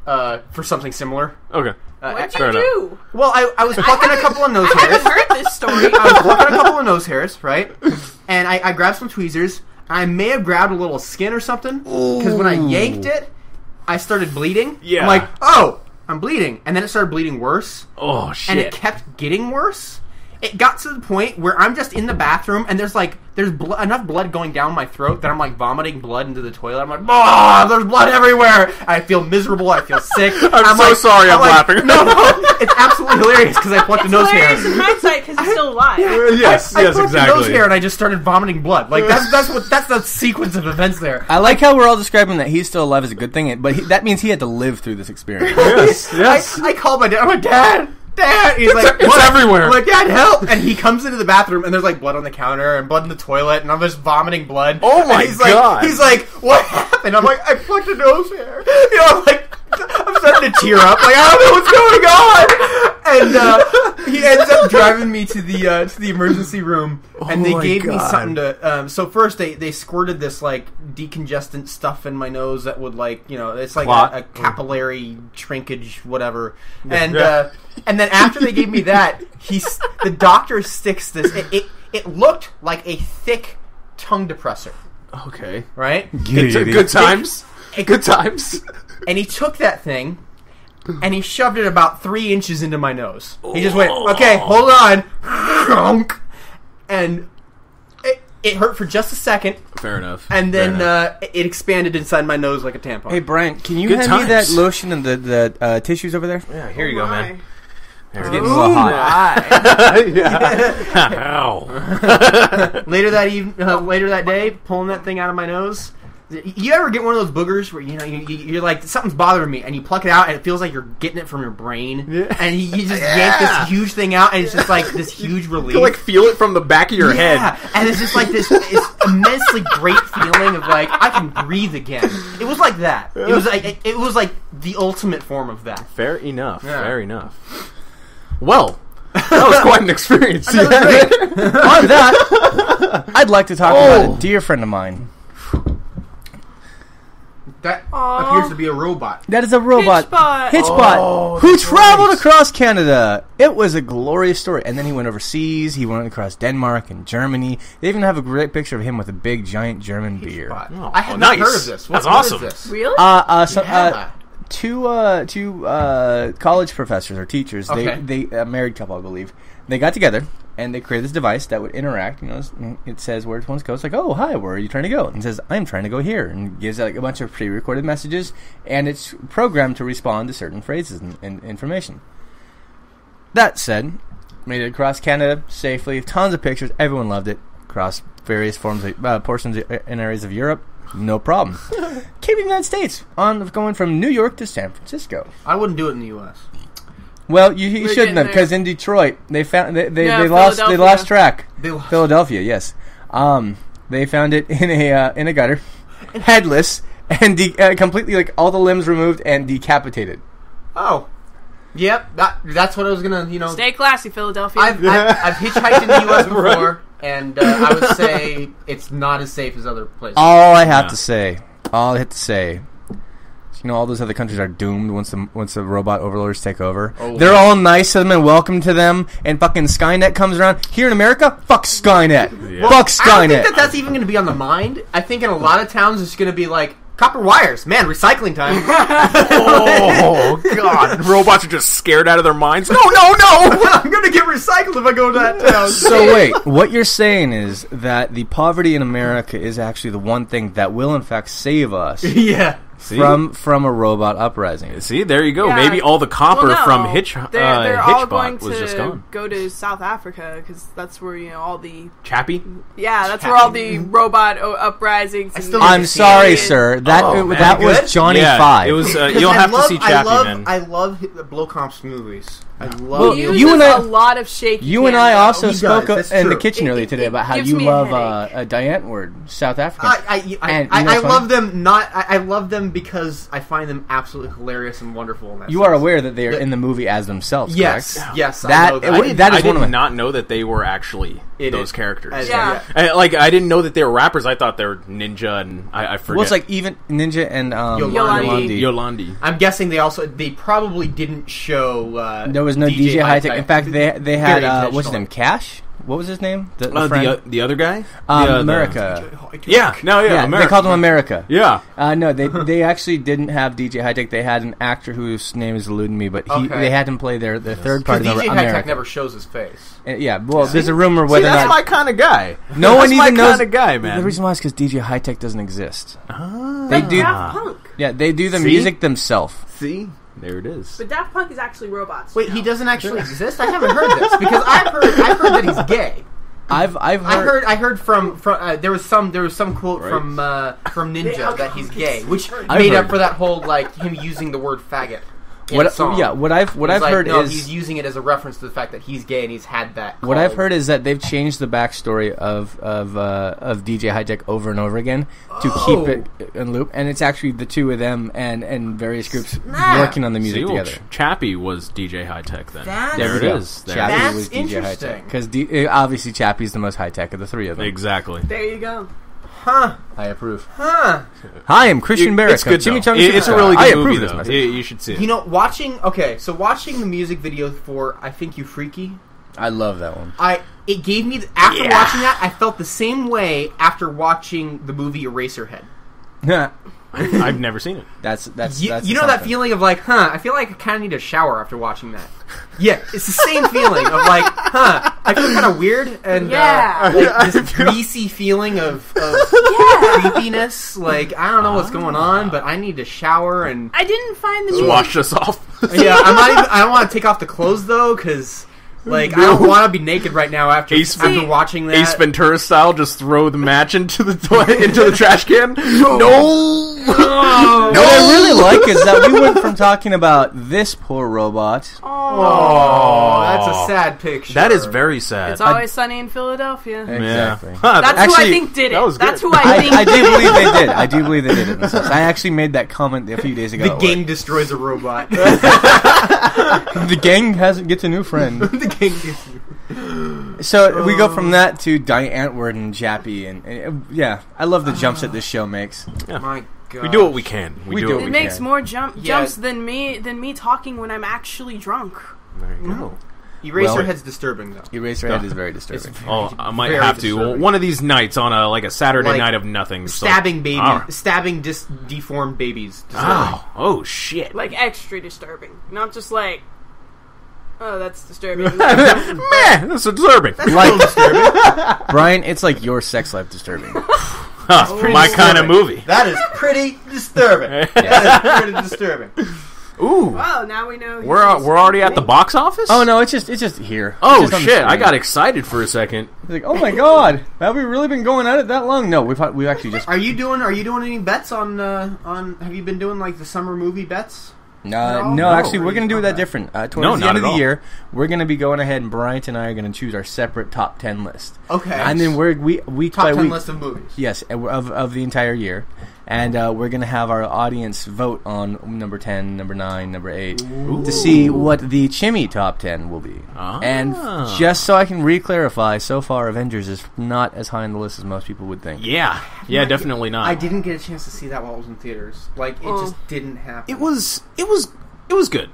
for something similar. Okay. What'd Fair you do? Well, I was plucking a couple of nose I haven't hairs. heard this story. I was plucking a couple of nose hairs, right? And I grabbed some tweezers. I may have grabbed a little skin or something because when I yanked it, I started bleeding. Yeah. I'm like, oh, I'm bleeding, and then it started bleeding worse. Oh shit. And it kept getting worse. It got to the point where I'm just in the bathroom and there's enough blood going down my throat that I'm like vomiting blood into the toilet. I'm like, there's blood everywhere. I feel miserable. I feel sick. I'm so sorry. I'm laughing. No, it's absolutely hilarious because I plucked a nose hair. Hilarious in hindsight because he's still alive. Yes, I plucked exactly. a nose hair and I just started vomiting blood. Like that's the sequence of events there. I like how we're all describing that he's still alive is a good thing, but that means he had to live through this experience. Yes. I called my dad. I'm like, Dad. He's like, it's what? everywhere. I'm like, Dad, help! And he comes into the bathroom, and there's like blood on the counter and blood in the toilet, and I'm just vomiting blood. Oh my and God. He's like, what happened? I'm like, I plucked a nose hair. You know, I'm like, I'm starting to tear up. Like, I don't know what's going on. And he ends up driving me to the emergency room, and they gave me something to. So first they squirted this like decongestant stuff in my nose that would like it's like a capillary shrinkage whatever, and then after they gave me that, the doctor sticks this. It looked like a thick tongue depressor. Okay. Right? Good times. Good times. And he took that thing and he shoved it about 3 inches into my nose. He just went, okay, hold on. And it hurt for just a second. Fair enough. And then it expanded inside my nose like a tampon. Hey, Brian, can you Good hand me that times. lotion and the tissues over there? Yeah, here you go, man. It's getting a little hot. Ow. Later that day, pulling that thing out of my nose. You ever get one of those boogers where you're like something's bothering me, and you pluck it out, and it feels like you're getting it from your brain, and you just yank this huge thing out, and it's just like this huge relief. You can feel it from the back of your head. And it's just like this immensely great feeling of like I can breathe again. It was like that. It was like the ultimate form of that. Fair enough. Yeah. Fair enough. Well, that was quite an experience. That was great. On that, I'd like to talk about a dear friend of mine. That appears to be a robot. That is a robot. Hitchbot. Who traveled across Canada. It was a glorious story. And then he went overseas. He went across Denmark and Germany. They even have a great picture of him with a big, giant German beer. I had not heard of this. That's what awesome. Is this? Really? Two college professors or teachers. Okay. They a married couple, I believe. They got together And they created this device that would interact. It says where one goes. It's like, oh, hi, where are you trying to go? And it says, I'm trying to go here. And gives like a bunch of pre-recorded messages. And it's programmed to respond to certain phrases and information. That said, made it across Canada safely. Tons of pictures. Everyone loved it. Across various portions and areas of Europe. No problem. Came to the United States going from New York to San Francisco. I wouldn't do it in the U.S. Well, you shouldn't have, because in Detroit they found they lost track. Philadelphia, yes. They found it in a gutter, headless and completely like all the limbs removed and decapitated. Oh, yep. That's what I was gonna Stay classy, Philadelphia. I've hitchhiked in the U.S. before, and I would say it's not as safe as other places. All I have to say. All those other countries are doomed once the robot overlords take over. Oh, they're all nice to them and welcome to them, and fucking Skynet comes around. Here in America, fuck Skynet. Yeah. Fuck Skynet. I don't think that's even going to be on the mind. I think in a lot of towns it's going to be like, copper wires. Man, recycling time. Oh, God. Robots are just scared out of their minds. No. I'm going to get recycled if I go to that town. So wait, what you're saying is that the poverty in America is actually the one thing that will in fact save us. Yeah. From a robot uprising. See, there you go. Yeah. Maybe all the copper from they're all going was just gone. Go to South Africa because that's where all the Chappie. Yeah, that's where all the robot uprisings. I'm sorry, sir. That was Johnny Five. It was. You'll have to see Chappie, man. I love Blomkamp's movies. I love. Well, you and I, a lot of shaky. You and I also spoke in the kitchen earlier today about how you love Diane Word, South Africa. I love them. I love them because I find them absolutely hilarious and wonderful. In that you are aware that they are in the movie as themselves, yes, correct? Yes. I did not know that they were actually those characters. Yeah. I didn't know that they were rappers. I thought they were Ninja and I forget. Well, it's like even Ninja and Yolandi. I'm guessing they probably didn't show. There was no DJ High-Tech. In fact, they had what's his name? Cash. What was his name? The other guy? America. America. They called him America. Yeah. No, they actually didn't have DJ High-Tech. They had an actor whose name is eluding me, but they had him play their third part of DJ High-Tech never shows his face. There's a rumor whether that's my kind of guy. No one even knows. Kind of guy, man. The reason why is because DJ High-Tech doesn't exist. They do Daft Punk. Yeah, they do the music themselves. See? There it is. But Daft Punk is actually robots. Wait, he doesn't actually exist? I haven't heard this because I've heard that he's gay. I've heard. I heard from there was some quote from Ninja that he's gay, which made up for that whole like him using the word faggot. What I've heard is he's using it as a reference to the fact that he's gay and he's had that. What I've heard is that they've changed the backstory of DJ High-Tech over and over again to keep it in loop, and it's actually the two of them and various groups working on the music together. Chappie was DJ High-Tech then. There it is. Chappie was DJ High-Tech because obviously Chappie's the most high-tech of the three of them. Exactly. There you go. Huh. I approve. Huh. Hi, I'm Christian Barrett. It's good. It's a really good movie, though. You should see it. Watching the music video for I Think You Freaky. I love that one. It gave me after watching that, I felt the same way after watching the movie Eraserhead. I've never seen it. That's that feeling of like, I feel like I kind of need a shower after watching that. Yeah, it's the same feeling of like, I feel kind of weird and like this greasy feeling of creepiness. Like I don't know what's going on, but I need to shower and I didn't find the music. Wash us off. I don't want to take off the clothes though because. Like, I don't want to be naked right now after watching that. Ace Ventura style, just throw the match into the trash can? No! What I really like is that we went from talking about this poor robot. Oh, that's a sad picture. That is very sad. It's Always Sunny in Philadelphia. Exactly. Yeah. That's who I think did it. That's who I think I do believe they did. I do believe they did it themselves. I actually made that comment a few days ago. The gang destroys a robot. The gang gets a new friend. The gang gets new. So we go from that to Diane Antwoord and Chappie, and I love the jumps that this show makes. Yeah. My God. We do what we can. It makes more jumps than me talking when I'm actually drunk. There you go. Eraserhead's disturbing though. Eraserhead is very disturbing. I might have to one of these nights on a Saturday night of nothing. Stabbing babies, stabbing deformed babies. Oh shit! Like extra disturbing, not just like. Oh, that's disturbing. Man, that's disturbing. Like, Brian, it's like your sex life disturbing. My kind of movie. That is pretty disturbing. That is pretty disturbing. Ooh. Well, now we know. We're already at the box office? Oh no, it's just here. Oh It's just on the shit! I screen. got excited for a second. It's like, oh my god, have we really been going at it that long? No, we've actually just. Are you doing any bets on? Have you been doing like the summer movie bets? No, actually, we're going to do that different. Towards the not end of at the all. year, we're going to be going ahead, and Bryant and I are going to choose our separate top 10 list. Okay. And then week Top by 10 week. list of movies. Yes, of the entire year. And we're going to have our audience vote on number 10, number 9, number 8 to see what the Chimmy top 10 will be. Ah. And just so I can re-clarify, so far Avengers is not as high on the list as most people would think. Yeah, definitely not. I didn't get a chance to see that while I was in theaters. Like, it just didn't happen. It was good.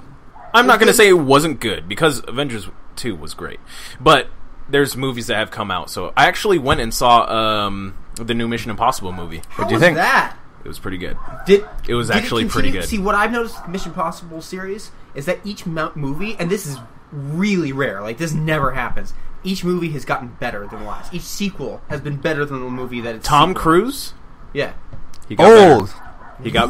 I'm not going to say it wasn't good because Avengers 2 was great, but there's movies that have come out. So I actually went and saw the new Mission Impossible movie. What'd you think? That? It was pretty good. It was did actually it pretty continue- good. See, what I've noticed with the Mission Impossible series is that each movie, and this is really rare, like this never happens, each movie has gotten better than the last. Each sequel has been better than the movie that it's Tom sequel. Cruise, Yeah. he got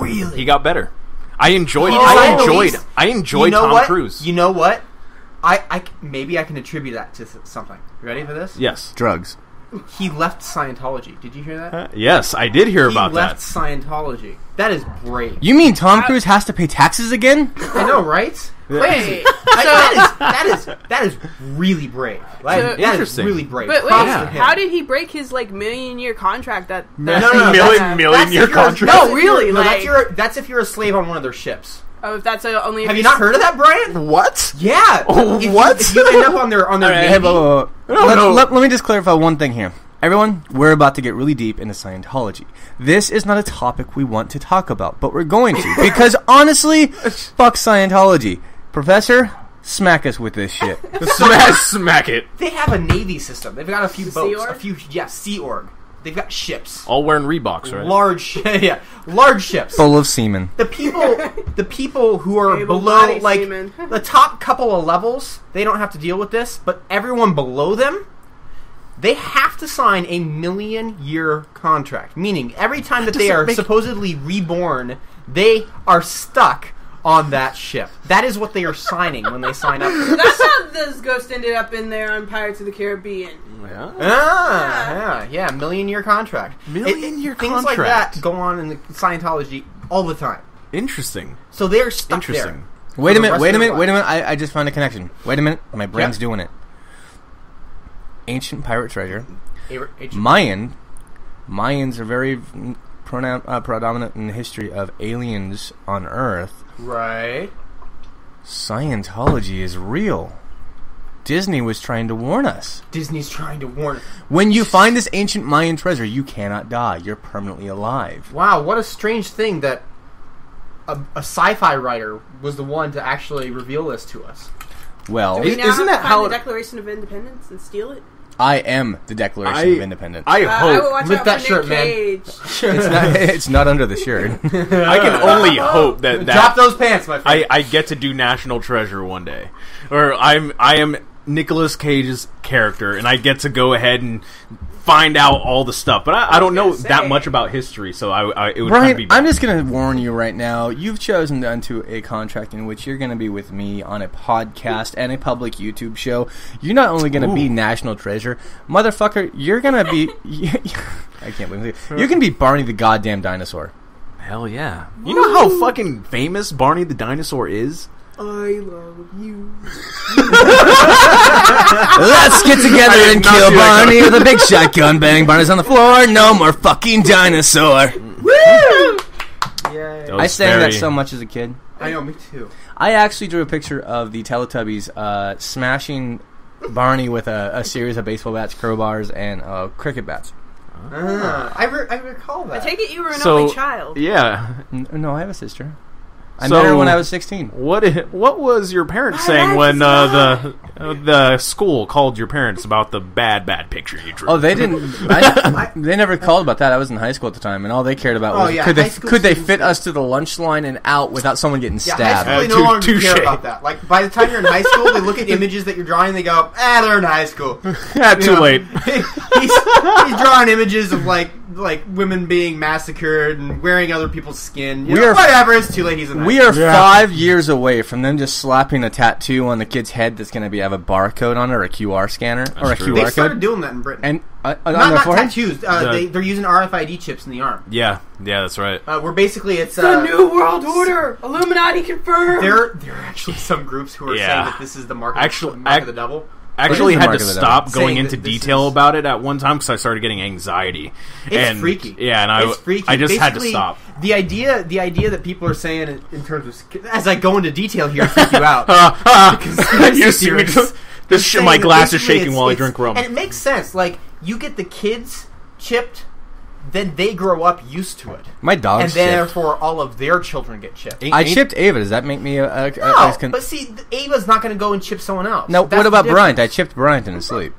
better. He got better. I enjoyed You know Tom what? Cruise. You know what? Maybe I can attribute that to something. You ready for this? Yes. Drugs. He left Scientology. Did you hear that? Yes, I did hear He about left that. Scientology. That is brave. You mean Tom Cruise has to pay taxes again? I know, right? Wait. That is really brave. That is Interesting. really brave. But wait, Props to him. how did he break his million-year contract? That No, Million-year contract. No, really, like- that's if you're a slave on one of their ships. Oh, if that's only. Have you not heard of that, Brian? What? Yeah. What? If you end up on their All right, Navy, hey, whoa. No. Let me just clarify one thing here. Everyone, we're about to get really deep into Scientology. This is not a topic we want to talk about, but we're going to. Because honestly, fuck Scientology. Professor, smack us with this shit. Smack it. they have a Navy system. They've got a few Sea boats, Org? Sea Org. They've got ships, All wearing Reeboks, right? large ships. Full of semen. The people who are below, Able-bodied like seamen. the top couple of levels, they don't have to deal with this. But everyone below them, they have to sign a 1,000,000-year contract. Meaning, every time that they are supposedly reborn, they are stuck on that ship. That is what they are signing when they sign up. For That's how this ghost ended up in there on Pirates of the Caribbean. Yeah, 1,000,000-year contract. 1,000,000-year Things like contract. that go on in the Scientology all the time. Interesting. So they're stuck Interesting. there. Wait for a the rest minute. of their lives. I just found a connection. Wait a minute. My brain's Yeah. doing it. Ancient pirate treasure. H- Mayans are very predominant in the history of aliens on Earth. Right. Scientology is real. Disney was trying to warn us. Disney's trying to warn. When you find this ancient Mayan treasure, you cannot die. You're permanently alive. Wow, what a strange thing that a sci-fi writer was the one to actually reveal this to us. Well, We now Isn't have that to how find the it- Declaration of Independence and steal it. I am the Declaration of Independence. I I will hope. watch Lift out that for shirt, Nick man. Cage. It's not under the shirt. I can only hope that Drop those pants, my friend. I get to do National Treasure one day, or I am Nicolas Cage's character, and I get to go ahead and find out all the stuff. But I don't know gonna that say. much about history, so it would kind of be Brian, bad. I'm just going to warn you right now. You've chosen to enter a contract in which you're going to be with me on a podcast and a public YouTube show. You're not only going to be National Treasure, motherfucker, you're going to be... I can't believe it. You're going to be Barney the goddamn dinosaur. Hell yeah! You know how fucking famous Barney the dinosaur is? I love you. Let's get together I and did not kill see that Barney with a big shotgun. Bang, Barney's on the floor. No more fucking dinosaur. Yay. That I was sang that very- so much as a kid. I know, me too. I actually drew a picture of the Teletubbies smashing Barney with a series of baseball bats, crowbars, and cricket bats. I recall I that. take it you were an So only child. yeah, No, I have a sister. I met her when I was 16. What was your parents saying when the school called your parents about the bad picture you drew? Oh, they didn't. They never called about that. I was in high school at the time, and all they cared about was could they fit us to the lunch line and out without someone getting stabbed. High school, they no longer care about that. Like, by the time you're in high school, they look at images that you're drawing, they go, they're in high school. Too late. He's drawing images of, like women being massacred and wearing other people's skin. Whatever, it's too late, he's in high school. We are 5 years away from them just slapping a tattoo on the kid's head that's going to have a barcode on it or a QR scanner or a QR code. They started doing that in Britain. And not tattoos. They're using RFID chips in the arm. Yeah, that's right. Where basically it's the New World Order. Illuminati confirmed. There are actually some groups who are saying that this is the mark of the devil. I actually had to stop going into detail about it at one time because I started getting anxiety. It's freaky. Yeah, and it's freaky. I just had to stop. The idea that people are saying in terms of, as I go into detail here, freak you out. My glass is shaking while I drink rum. And it makes sense. Like, you get the kids chipped, then they grow up used to it. My dog's chipped. And therefore, all of their children get chipped. I chipped Ava. Does that make me No, but see, Ava's not going to go and chip someone else. No, what about Bryant? I chipped Bryant in his sleep.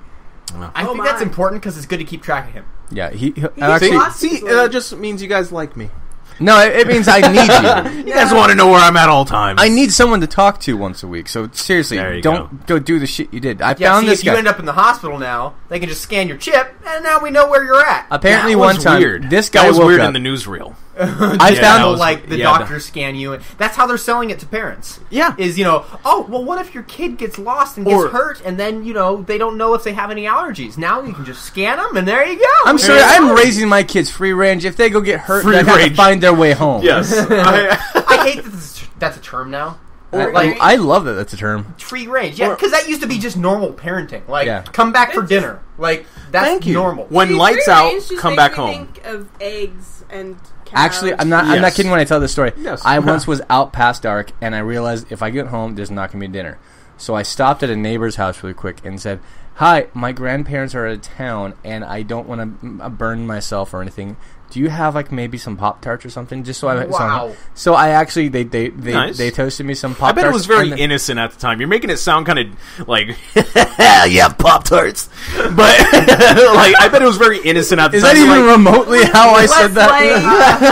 I think that's important because it's good to keep track of him. Yeah, that just means you guys like me. No, it means I need you. You guys want to know where I'm at all times. I need someone to talk to once a week. So seriously, don't go do the shit you did. I found this guy. If you end up in the hospital now, they can just scan your chip, and now we know where you're at. Apparently, one time weird. This guy was weird up. In the newsreel. I found the doctors scan you. That's how they're selling it to parents. Yeah, is what if your kid gets lost and gets hurt, and then they don't know if they have any allergies. Now you can just scan them, and there you go. I'm sorry, I'm raising my kids free range. If they go get hurt, they have to find their way home. Yes, I hate that that's a term now. I love that that's a term. Free range, because that used to be just normal parenting. Like, come back for dinner. Like, that's normal. When lights out, come back home. Think of eggs and cows. Actually, I'm not kidding when I tell this story. Yes. I once was out past dark, and I realized if I get home, there's not going to be dinner. So I stopped at a neighbor's house really quick and said, "Hi, my grandparents are out of town, and I don't want to burn myself or anything. Do you have maybe some Pop-Tarts or something?" Just so so I actually they toasted me some Pop-Tarts. I bet it was very innocent at the time. You're making it sound kind of like yeah, Pop-Tarts, but I bet it was very innocent at the time. Is that even remotely how I said that?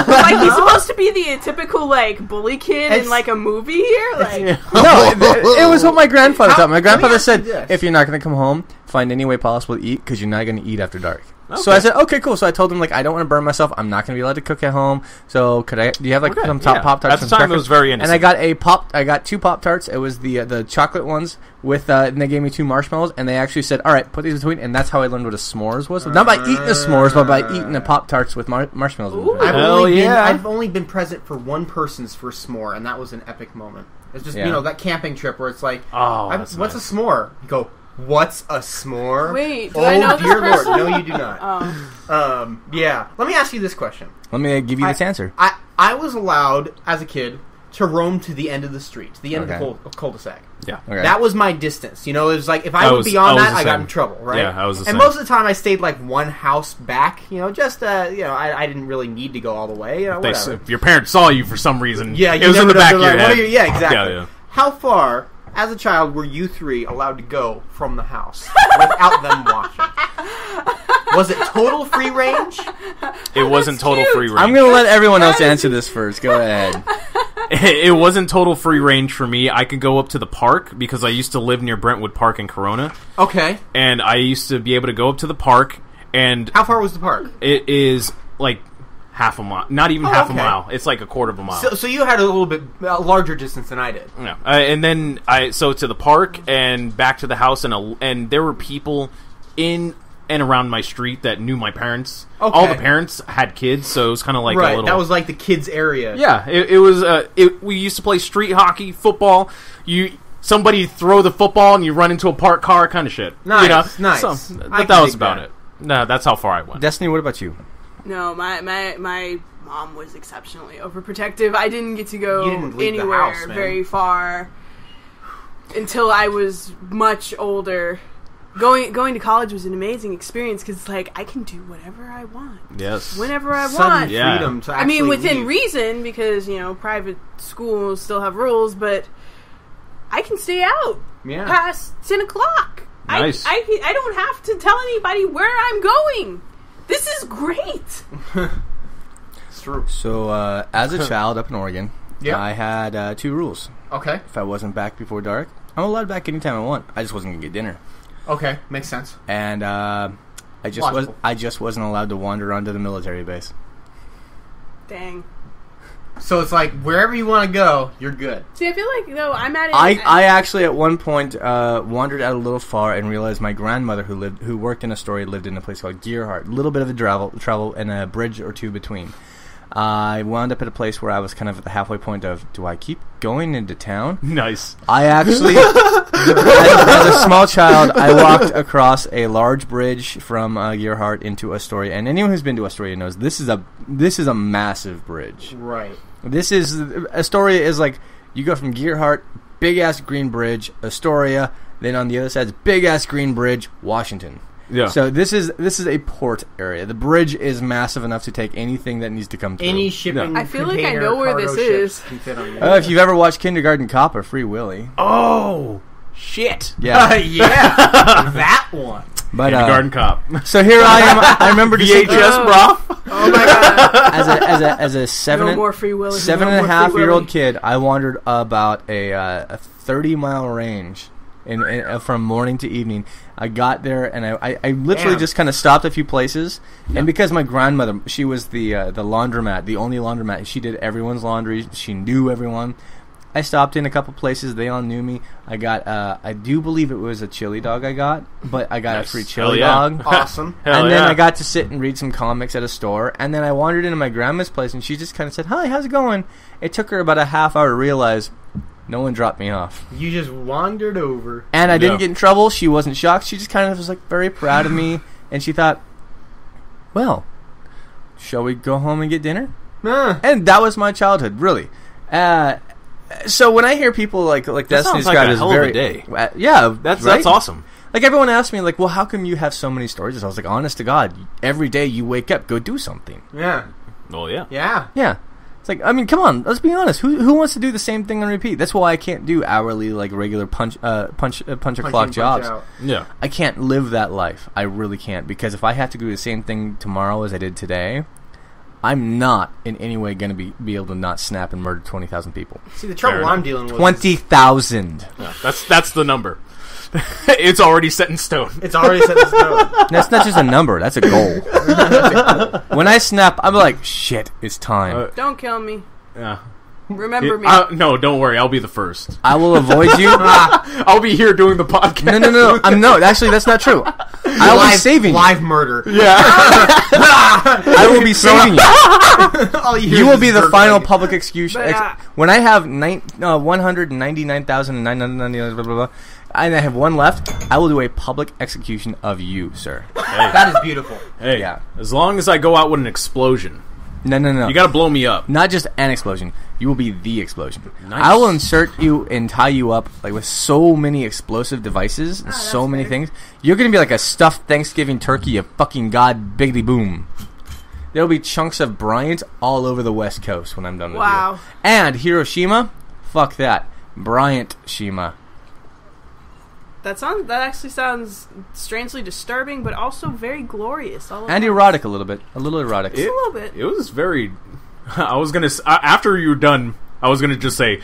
Like he's supposed to be the typical bully kid in a movie here. No, it was what my grandfather thought. My grandfather said, "If you're not going to come home, find any way possible to eat because you're not going to eat after dark." Okay. So I said, okay, cool. So I told him, I don't want to burn myself. I'm not going to be allowed to cook at home. So do you have some Pop-Tarts? At the time, it was very innocent. And I got 2 Pop-Tarts. It was the chocolate ones with, and they gave me 2 marshmallows. And they actually said, all right, put these between. And that's how I learned what a s'mores was. Not by eating the s'mores, but by eating the Pop-Tarts with marshmallows. I've only been present for one person's first s'more, and that was an epic moment. It's just, that camping trip where it's like, what's a s'more? You go, what's a s'more? Wait, do I know dear this Lord, no, you do not. Yeah. Let me ask you this question. Let me give you this answer. I was allowed, as a kid, to roam to the end of the street, to the end of the cul-de-sac. Yeah. Okay. That was my distance. It was like, if I went beyond that, I got in trouble, right? Yeah, I was the same. And most of the time, I stayed one house back, I didn't really need to go all the way, whatever. If your parents saw you for some reason, it was in the back of your head. Yeah, exactly. Yeah. How far, as a child, were you 3 allowed to go from the house without them watching? Was it total free range? It wasn't total free range. I'm going to let everyone else answer this first. Go ahead. It wasn't total free range for me. I could go up to the park because I used to live near Brentwood Park in Corona. Okay. And I used to be able to go up to the park. And how far was the park? It is half a mile. Not even half a mile. It's a quarter of a mile. So you had a little bit larger distance than I did. Yeah. And then to the park and back to the house, and there were people in and around my street that knew my parents. Okay. All the parents had kids, so it was kind of like a little... that was the kids' area. Yeah, it was... we used to play street hockey, football. Somebody throw the football and you run into a parked car kind of shit. Nice, nice. So, but that was about it. No, that's how far I went. Destiny, what about you? No, my mom was exceptionally overprotective. I didn't get to go anywhere very far until I was much older. going to college was an amazing experience because it's like I can do whatever I want. Yes. Whenever I Sudden want. Yeah. freedom to I mean, actually within leave. reason, because, private schools still have rules, but I can stay out Yeah. past 10 o'clock. Nice. I don't have to tell anybody where I'm going. This is great. It's true. So, as a child up in Oregon, Yeah. I had 2 rules. Okay. If I wasn't back before dark, I'm allowed back anytime I want. I just wasn't gonna get dinner, Okay. Makes sense. and I Logical. just wasn't allowed to wander onto the military base. Dang. So it's like wherever you want to go, you're good. See, I feel like, though, I'm at it. I actually at one point wandered out a little far and realized my grandmother who worked in Astoria lived in a place called Gearhart. A little bit of a travel and a bridge or two between. I wound up at a place where I was kind of at the halfway point of, do I keep going into town? Nice. I actually, as a small child, I walked across a large bridge from Gearhart into Astoria, and anyone who's been to Astoria knows this is a massive bridge. Right. Astoria is like, you go from Gearhart, big ass green bridge, Astoria, then on the other side is big ass green bridge, Washington. Yeah. So this is a port area. The bridge is massive enough to take anything that needs to come through. Any shipping. I feel like I container, know where cargo this ships is. can fit on you. If you've ever watched Kindergarten Cop or Free Willy, Oh, shit. yeah. Yeah, that one. But Kindergarten Cop. so here I am. I remember distinctly- VHS, bro. Oh my god. as a seven No more Free Willy. seven No and a more half Free year old Willy. kid, I wandered about a 30-mile range in from morning to evening. I got there and I literally Damn. just kind of stopped a few places, and because my grandmother, she was the laundromat, the only laundromat. She did everyone's laundry. She knew everyone. I stopped in a couple places. They all knew me. I got I do believe it was a chili dog I got, but I got Nice. a free Hell chili yeah. dog. Awesome. Hell And then yeah. I got to sit and read some comics at a store. And then I wandered into my grandma's place, and she just kind of said, "Hi, how's it going?" It took her about a half hour to realize no one dropped me off. You just wandered over. And I didn't Yeah. get in trouble. She wasn't shocked. She just kind of was like very proud of me. And she thought, well, shall we go home and get dinner? And that was my childhood, really. So when I hear people like Destiny sounds like described a as hell of a very day. Yeah, That's right? awesome. Like, everyone asks me, like, well, how come you have so many stories? I was like, honest to God, every day you wake up, go do something. Yeah. Well, yeah. Yeah. Yeah. It's like, I mean, come on, let's be honest. Who wants to do the same thing on repeat? That's why I can't do hourly, like, regular punch clock Punch jobs. out. Yeah. I can't live that life. I really can't. Because if I have to do the same thing tomorrow as I did today, I'm not in any way going to be able to not snap and murder 20,000 people. See, the trouble Fair I'm enough. dealing with 20,000. Yeah. That's the number. It's already set in stone. It's already set in stone. That's not just a number. That's a goal. When I snap, I'm like, shit, it's time. Don't kill me. Yeah. Remember me. No, don't worry. I'll be the first. I will avoid you. I'll be here doing the podcast. No. No, actually, that's not true. I'll be saving you. Live murder. Yeah. I will be saving you. All you hear You is will be the dirt final like- public execution. But, When I have 199,999 blah, blah, blah, and I have one left, I will do a public execution of you, sir. That is beautiful. Hey, Yeah. as long as I go out with an explosion, No. you got to blow me up. Not just an explosion. You will be the explosion. Nice. I will insert you and tie you up like with so many explosive devices and so that's many fair. things. You're going to be like a stuffed Thanksgiving turkey of fucking god biggity boom. There'll be chunks of Bryant all over the West Coast when I'm done with Wow. you. And Hiroshima? Fuck that. Bryant Shima. That actually sounds strangely disturbing, but also very glorious. All at And once. erotic a little bit. A little erotic. Just a little bit. It was very. I was gonna after you were done. I was gonna just say,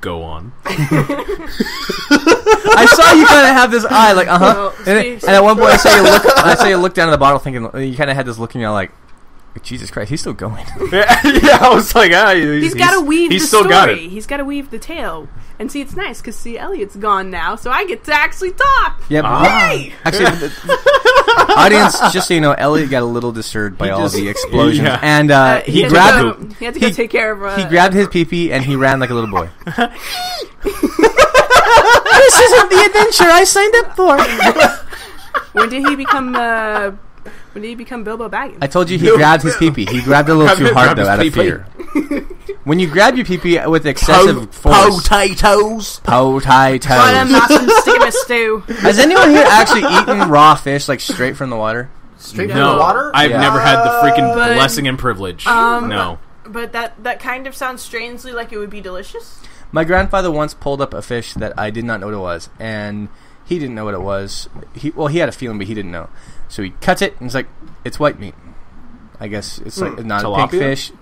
"Go on." I saw you kind of have this eye, like, uh-huh. Well, And see- at one point, I saw you look down at the bottle thinking, you kind of had this look in your eye like, Jesus Christ, he's still going. Yeah, I was like, He's got to weave he's the still story. got it. He's got to weave the tale. And see, it's nice because Elliot's gone now, so I get to actually talk. Yeah, Yay! actually, audience, just so you know, Elliot got a little disturbed by all the explosions, Yeah. and he had grabbed to go, he had to go take care of. he grabbed his pee-pee and he ran like a little boy. This isn't the adventure I signed up for. When did he become? When did he become Bilbo Baggins? I told you he grabbed his pee-pee. He grabbed it a little too hard Grabbed though, his out of pee-pee. fear. When you grab your pee-pee with excessive force. Potatoes. But I'm Potatoes. not some stick in a stew. Has anyone here actually eaten raw fish, like, straight from the water? Straight from No, the water? I've Yeah. never had the freaking But- blessing and privilege. No. But that kind of sounds strangely like it would be delicious. My grandfather once pulled up a fish that I did not know what it was, and he didn't know what it was. He had a feeling, but he didn't know. So he cuts it, and he's like, it's white meat. I guess it's like not a pink Tilapia? fish.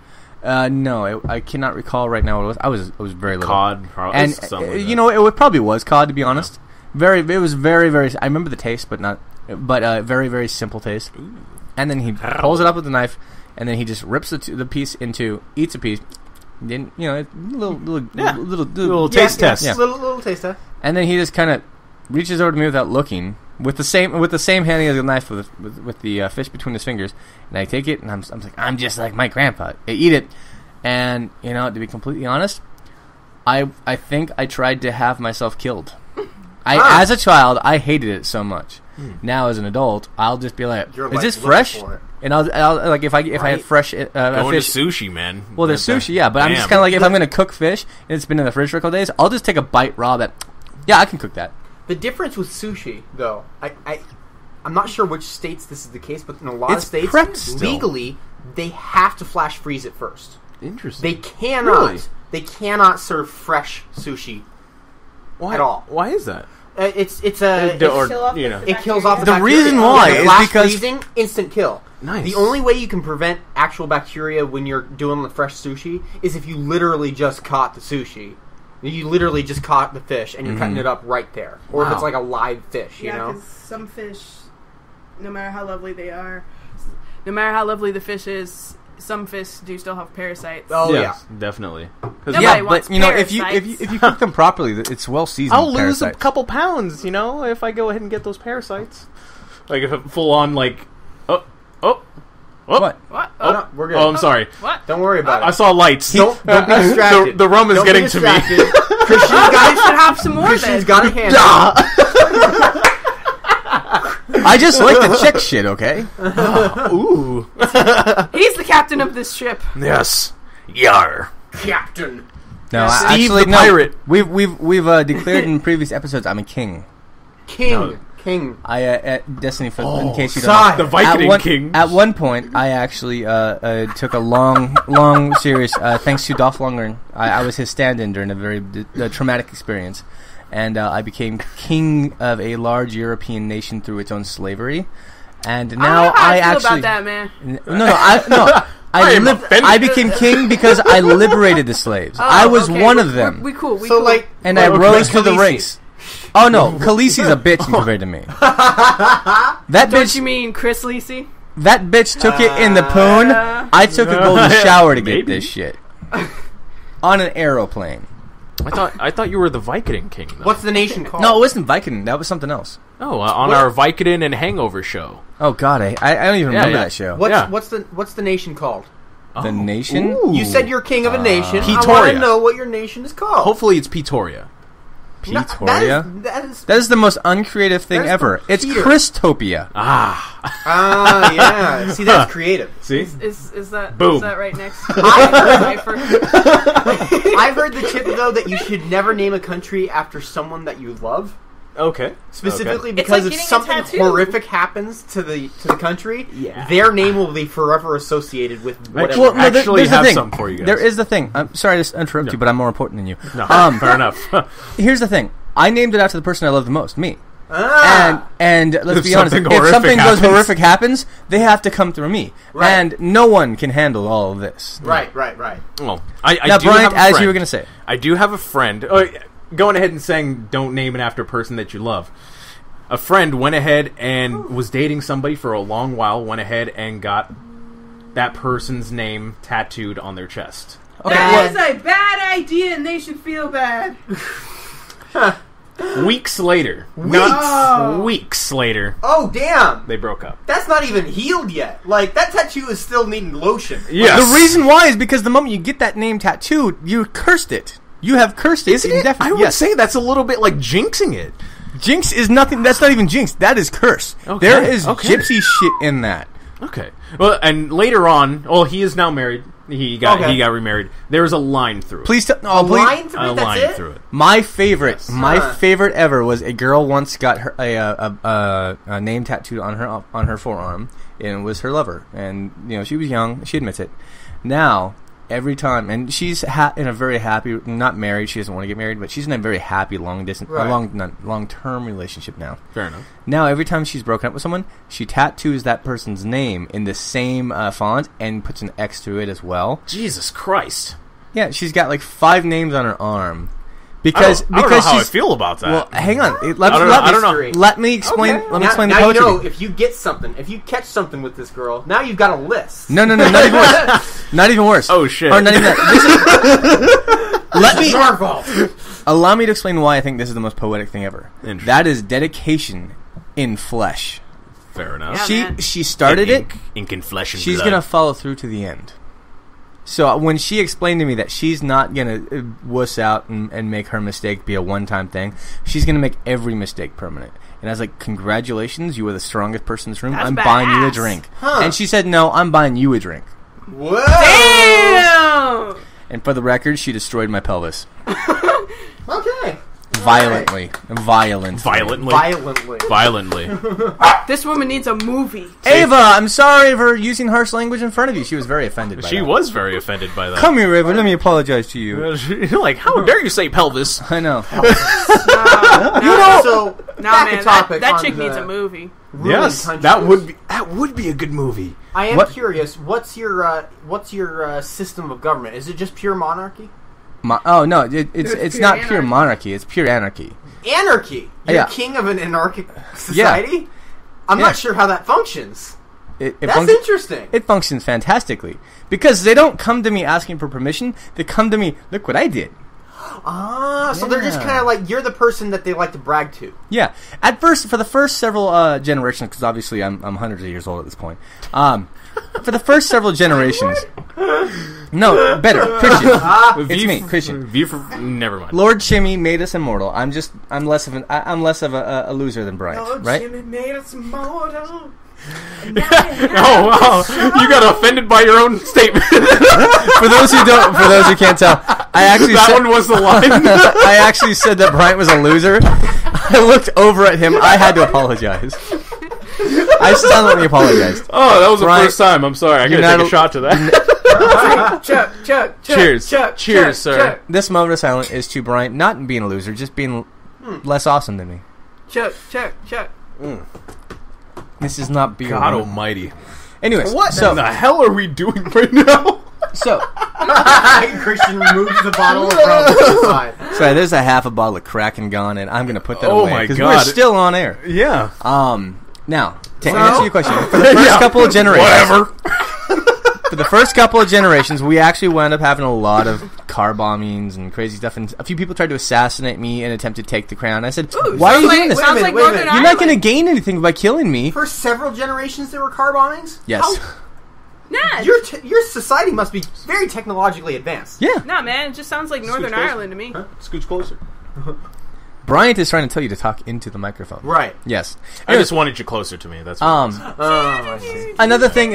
No, I cannot recall right now what it was. I was very little. Cod. And something like you that. know, it probably was cod, to be honest. It was very, very. I remember the taste, but very, very simple taste. And then he pulls it up with a knife, and then he just rips the piece into, eats a piece. Then little taste test. Yeah. Little taste test. And then he just kind of reaches over to me without looking, with the same hand as the knife with the fish between his fingers. And I take it, and I'm like, I'm just like my grandpa. I eat it, and to be completely honest, I think I tried to have myself killed. As a child, I hated it so much. Now, as an adult, I'll just be like, You're "Is like this looking fresh?" for it. And I'll like if I had fresh Going fish. to sushi, man. Well, there's sushi, yeah, but I'm just kind of like, if I'm going to cook fish and it's been in the fridge for a couple days, I'll just take a bite raw. Yeah, I can cook that. The difference with sushi, though, I'm not sure which states this is the case, but in a lot It's of states, prepped still. legally, they have to flash freeze it first. Interesting. They cannot. Really? They cannot serve fresh sushi Why? at all. Why is that? It's Or, you know. it kills off the The bacteria. reason why is flash because- freezing, instant kill. Nice. The only way you can prevent actual bacteria when you're doing the fresh sushi is if you literally just caught the sushi. You literally just caught the fish and you're cutting it up right there. Or if it's Wow. like a live fish, you know? because some fish, no matter how lovely they are, no matter how lovely the fish is, some fish do still have parasites. Oh, Yes, definitely. Nobody Yeah, wants but if you parasites. cook them properly, it's well seasoned. I'll lose a parasites. couple pounds, if I go ahead and get those parasites. Like if it full on What? What? Oh, no, we're good. Oh, I'm sorry. What? Don't worry about I it. saw lights. Don't be distracted. The rum is Don't getting be to me. distracted. Christian's You got should have some more Christian's then. got a hand. I just like the chick shit, okay? Ooh. He's the captain of this ship. Yes. Yar. Captain. No, Steve actually, the no. pirate. We've declared in previous episodes I'm a king. King. No. King. I at Destiny for in case you sigh. don't know. The Viking king. At one point, I actually took a long serious. Thanks to Dolph Lundgren, I was his stand-in during a very traumatic experience, and I became king of a large European nation through its own slavery. And now I feel actually about that, man. I became king because I liberated the slaves. I was okay. one of them. We cool. We So, cool. like, And I okay, rose through the Khaleesi. ranks. Oh no, Khaleesi's a bitch compared to me. That don't bitch, you mean Chris Lisi? that bitch took it in the poon. I took a golden shower to get Maybe. this shit on an aeroplane. I thought you were the Viking king. Though. What's the nation called? No, it wasn't Viking. That was something else. Oh, on What? our Vicodin and Hangover show. Oh God, I don't even Yeah, remember yeah. that show. Yeah. What's the nation called? The nation? Ooh. You said you're king of a nation. I want Pretoria. to know what your nation is called. Hopefully it's Pretoria. Pretoria. That is That is the most uncreative thing That is ever. for It's Peter. Christopia. yeah. See, that's creative. See? Is that Boom. Is that right next? I've heard the tip though that you should never name a country after someone that you love. Okay. Specifically It's because like if getting a something tattoo. horrific happens to the country, Yeah. their name will be forever associated with whatever. Well, no, there's actually the have thing. something for you guys. There is the thing. I'm sorry to interrupt you, but I'm more important than you. No, fair enough. Here's the thing. I named it after the person I love the most, me. Ah. And let's If be honest, something if horrific something happens. horrific happens, they have to come through me. Right. And no one can handle all of this. right. Well, I Now, do Bryant, have a as friend. you were going to say. I do have a friend. Oh, going ahead and saying don't name it after a person that you love. A friend went ahead and was dating somebody for a long while, went ahead and got that person's name tattooed on their chest. That is a bad idea, and they should feel bad. Weeks later. Weeks later, Oh damn! they broke up. That's not even healed yet. Like that tattoo is still needing lotion. Yes. The reason why is because the moment you get that name tattooed, you cursed it. You have cursed it Isn't it? indefinitely. I would Yes. say that's a little bit like jinxing it. Jinx is nothing. That's not even jinx. That is curse. Okay, There is okay. gypsy shit in that. Okay. Well, and later on, he is now married. He got remarried. There was a line through it. Please, Line through A it. That's line it. through it. My favorite ever was a girl once got her a name tattooed on her forearm, and it was her lover. And she was young. She admits it. Now every time, and she's in a very happy, not married. She doesn't want to get married, but she's in a very happy long term relationship now. Fair enough. Now every time she's broken up with someone, she tattoos that person's name in the same font and puts an X through it as well. Jesus Christ. Yeah, she's got like 5 names on her arm. I don't know how I feel about that. Well, hang on. I don't know. Let me explain. Okay. Let me explain the now poetry. you know if you get something, if you catch something with this girl, now you've got a list. No, not even worse. Not even worse. Oh shit. Or not even that. Let me. Our fault. Allow me to explain why I think this is the most poetic thing ever. That is dedication in flesh. Fair enough. Yeah, She started ink and flesh and She's blood. gonna follow through to the end. So when she explained to me that she's not gonna wuss out and make her mistake be a one-time thing, she's gonna make every mistake permanent. And I was like, "Congratulations, you are the strongest person in this room. That's I'm buying you a badass. drink." Huh. And she said, "No, I'm buying you a drink." Whoa. Damn! And for the record, she destroyed my pelvis Okay. violently. Violently. This woman needs a movie. Ava, I'm sorry for using harsh language in front of you. She was very offended by She that. was very offended by that. Come here, Ava. Let me apologize to you. You're like, how dare you say pelvis? I know. So Nah, back man, to topic. that on chick the needs a movie. ruined Yes, countries. that would be a good movie. I am What? curious. What's your system of government? Is it just pure monarchy? Oh no, it's pure not pure anarchy. monarchy. It's pure anarchy. Anarchy. You're Yeah. king of an anarchic society. I'm Yeah. not sure how that functions. It That's interesting. It functions fantastically because they don't come to me asking for permission. They come to me, look what I did. So they're just Yeah. kind of like you're the person that they like to brag to. Yeah. At first, for the first several generations, because obviously I'm hundreds of years old at this point. For the first several generations, no, better Christian. It's me, Christian. Never mind. Lord Chimmy made us immortal. I'm less of a loser than Brian, right? Jimmy made us immortal. Oh wow! You got offended by your own statement. For those who can't tell, I actually That said, one was the line. I actually said that Bryant was a loser. I looked over at him. I had to apologize. I silently apologized. Oh, that was the Brian, first time. I'm sorry. I you're gotta take not a shot to that. Chuck. Cheers. Cheers, sir. This moment of silence is to Bryant not being a loser, just being less awesome than me. Chuck. This is not beer. God moment. almighty. Anyways, What so the hell are we doing right now? so Christian removes the bottle of rum to the side. sorry, there's a half a bottle of Kraken gone, and I'm gonna put that Oh away my because God. we're still on air. Yeah. Now to answer your question, for the first couple of generations, Whatever. for the first couple of generations, we actually wound up having a lot of car bombings and crazy stuff, and a few people tried to assassinate me and attempt to take the crown. I said, "Why are you doing this? Sounds Wait a like minute, wait a Northern minute. You're not Ireland. going to gain anything by killing me." For several generations, there were car bombings. Yes. How- your society must be very technologically advanced. Yeah. Nah, man, it just sounds like Northern closer. Ireland to me. Scooch closer. Bryant is trying to tell you to talk into the microphone. Right. Yes. I just wanted you closer to me. That's what I see. Another thing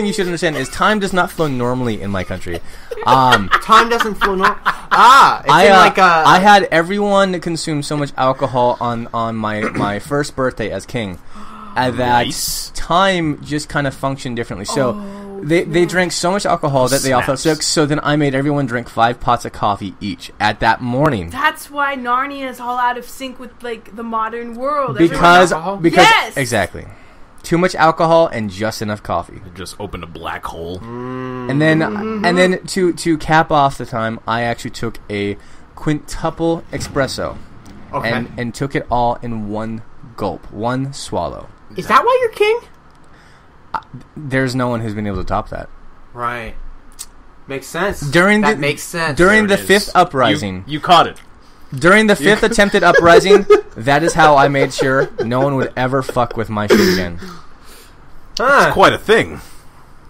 you should understand is time does not flow normally in my country. Time doesn't flow. It's I had everyone consume so much alcohol on my first birthday as king, that Nice. time just kind of functioned differently. So they drank so much alcohol that they all felt sick. So then I made everyone drink 5 pots of coffee each at that morning. That's why Narnia is all out of sync with like the modern world. Because alcohol? Yes! exactly, too much alcohol and just enough coffee. it just opened a black hole. And then to cap off the time, I actually took a quintuple espresso and took it all in one gulp, one swallow. Is that why you're king? There's no one who's been able to top that. Right. Makes sense. That makes sense. During There the it fifth is. uprising, You caught it. during the fifth attempted uprising, that is how I made sure no one would ever fuck with my shit again. Huh. Quite a thing.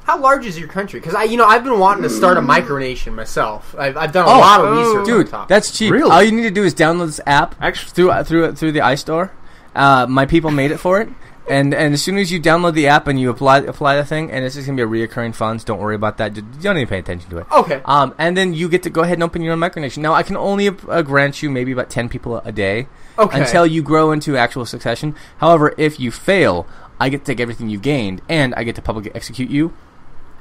How large is your country? Because I've been wanting to start a micronation myself. I've done a lot of research. Dude, on top. that's cheap. Really? All you need to do is download this app Actually- through the iStore. My people made it for it. And as soon as you download the app and you apply the thing, and it's just gonna be a reoccurring funds. Don't worry about that. You don't even pay attention to it. Okay. And then you get to go ahead and open your own micronation. Now I can only grant you maybe about 10 people a day. Okay. Until you grow into actual succession. However, if you fail, I get to take everything you've gained, and I get to publicly execute you.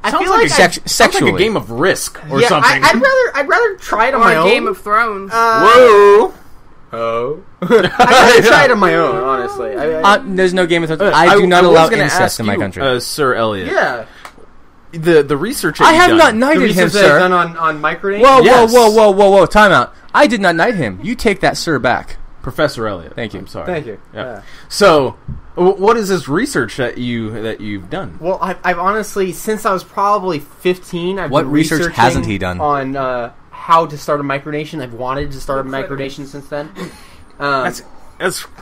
I Sounds feel like sexually. sounds like a game of Risk or yeah, something. I'd rather try it on Or my a own. Game of Thrones. Whoa. Oh. I'd rather try it on my own, honestly. There's no Game of Thrones. I do not was allow gonna incest ask in my you, country. Sir Elliot. yeah. The research that I you've have done. not The knighted him, research that I've sir. done on microdata. Whoa, Yes. whoa, time out. I did not knight him. You take that sir back. Professor Elliot. Thank you. I'm sorry. Thank you. Yeah. So, what is this research that you've done? Well, I've honestly, since I was probably 15, I've What been research researching hasn't he done? on how to start a micronation. I've wanted to start a micronation since then. That's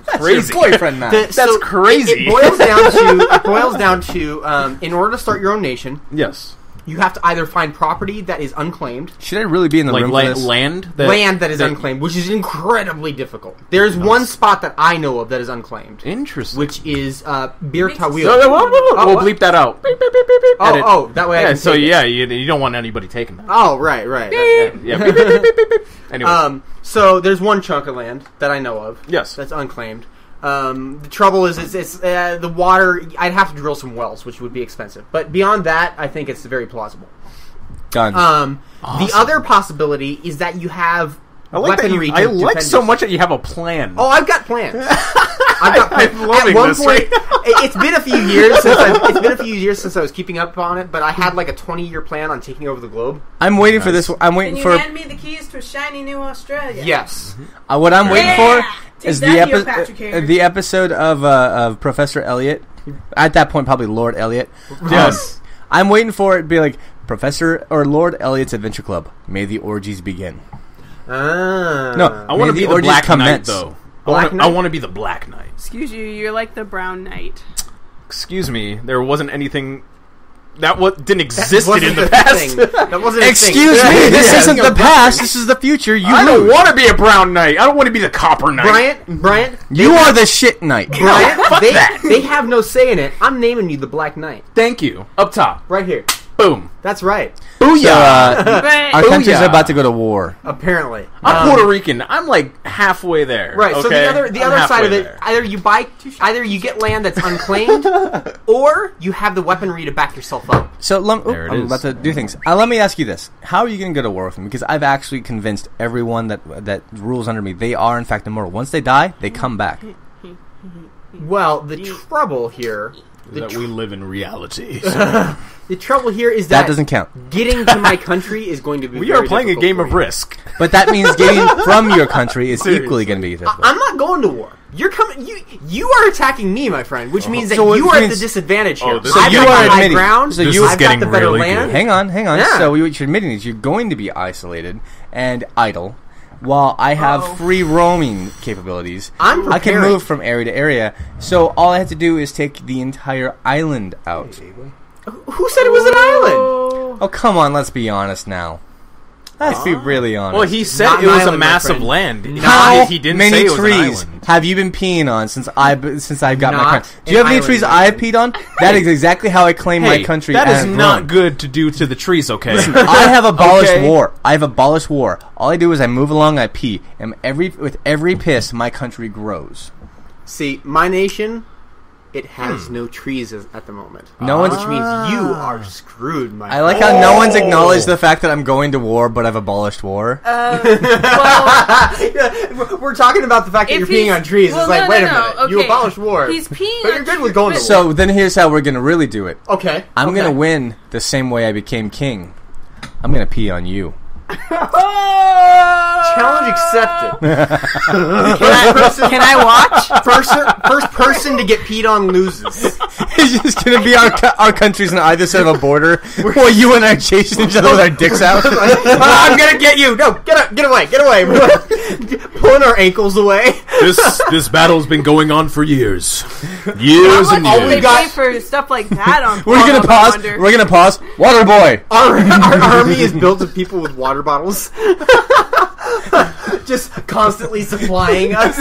crazy. Your boyfriend, man. That's crazy. It boils down to in order to start your own nation, Yes. you have to either find property that is unclaimed, Should I really be in the room for this? land land that is unclaimed, which is incredibly difficult. There's one spot that I know of that is unclaimed, Interesting. which is Bir Tawil. We'll what? bleep that out. Beep, beep, beep, beep, beep. Edit. Oh, that way I Yeah, can so take it. yeah, you don't want anybody taking that. Oh, right. Yeah. Beep, beep, beep, beep, beep, beep. Anyway. So there's one chunk of land that I know of. Yes. That's unclaimed. The trouble is, it's the water. I'd have to drill some wells, which would be expensive. But beyond that, I think it's very plausible. Done. The other possibility is that you have I like that weaponry. I to like defend so yourself. much that you have a plan. Oh, I've got plans. I've got plans. I'm loving At one this. point, it's been a few years since I was keeping up on it. But I had like a 20-year plan on taking over the globe. I'm waiting for this. I'm Can waiting you for hand me the keys to a shiny new Australia? Yes. what I'm waiting Yeah! for is Take that, Neil Patrick Harris. the episode of Professor Elliot. At that point, probably Lord Elliot. Yes. I'm waiting for it to be like Professor or Lord Elliot's Adventure Club. May the orgies begin. No, I want to may be the orgies Black Knight, commence. though. Black I Knight? want to be the Black Knight. Excuse you, you're like the Brown Knight. Excuse me, there wasn't anything that didn't exist Wasn't in the the past. thing. That wasn't a Excuse thing. me, this Yeah, isn't no, the past. This is the future. You I don't lose. want to be a Brown Knight. I don't want to be the Copper Knight. Bryant, You are the shit knight. Bryant. that. They have no say in it. I'm naming you the Black Knight Thank you. Up top. right here. Boom. That's right. So, But our country's Booyah. about to go to war. Apparently, I'm Puerto Rican. I'm like halfway there. right. So okay? the I'm other side of halfway it, there. either you get land that's unclaimed, or you have the weaponry to back yourself up. So There it I'm is. about to do things. Let me ask you this: how are you going to go to war with them? Because I've actually convinced everyone that rules under me they are in fact immortal. Once they die, they come back. Well, the trouble here, That we live in reality. the trouble here is That that doesn't count. getting to my country is going to be. We very are playing a difficult game for of you. Risk. But that means getting from your country is equally going to be difficult. I'm not going to war. You're coming. You are attacking me, my friend, which means that So it you are at means- the disadvantage here. Oh, this- I've so got you the are high admitting- ground. so This you- is I've got getting the better really land. good. Hang on. Yeah. So what you're admitting is you're going to be isolated and idle, while I have free roaming capabilities. I'm I can preparing. move from area to area. So all I have to do is take the entire island out. Who said it was an island? Oh, come on, let's be honest now. Let's be really honest. Well, he said Not it an was a island, my mass of friend. land. How he didn't many say it was an trees island. have you been peeing on since I've got my Not country? Do you an have any island, trees my I've friend. peed on? That is exactly how I claim my country. That is and not run. good to do to the trees, okay? I have abolished Okay. war. I have abolished war. All I do is I move along, I pee, and with every piss, my country grows. See, my nation, it has no trees at the moment. No one's- which means you are screwed, my I like how no one's acknowledged the fact that I'm going to war, but I've abolished war. well, We're talking about the fact that if you're peeing he's- on trees. well, It's like, no, wait no, a minute. no, You okay. abolished war. He's peeing But on you're good trees, with going to but- war. So then here's how we're going to really do it. Okay. I'm okay. going to win the same way I became king. I'm going to pee on you. Challenge accepted. Can I watch? First person to get peed on loses. It's just going to be our countries on either side of a border while you and I chasing each other with our dicks out. I'm gonna get you. No, get away. Pulling our ankles away. This battle's been going on for years. How Years much and do they years. got- pay for stuff like that on We're going to Pornhub, I pause. wonder? We're going to pause. Water boy. Our army is built of people with water bottles. just constantly supplying us.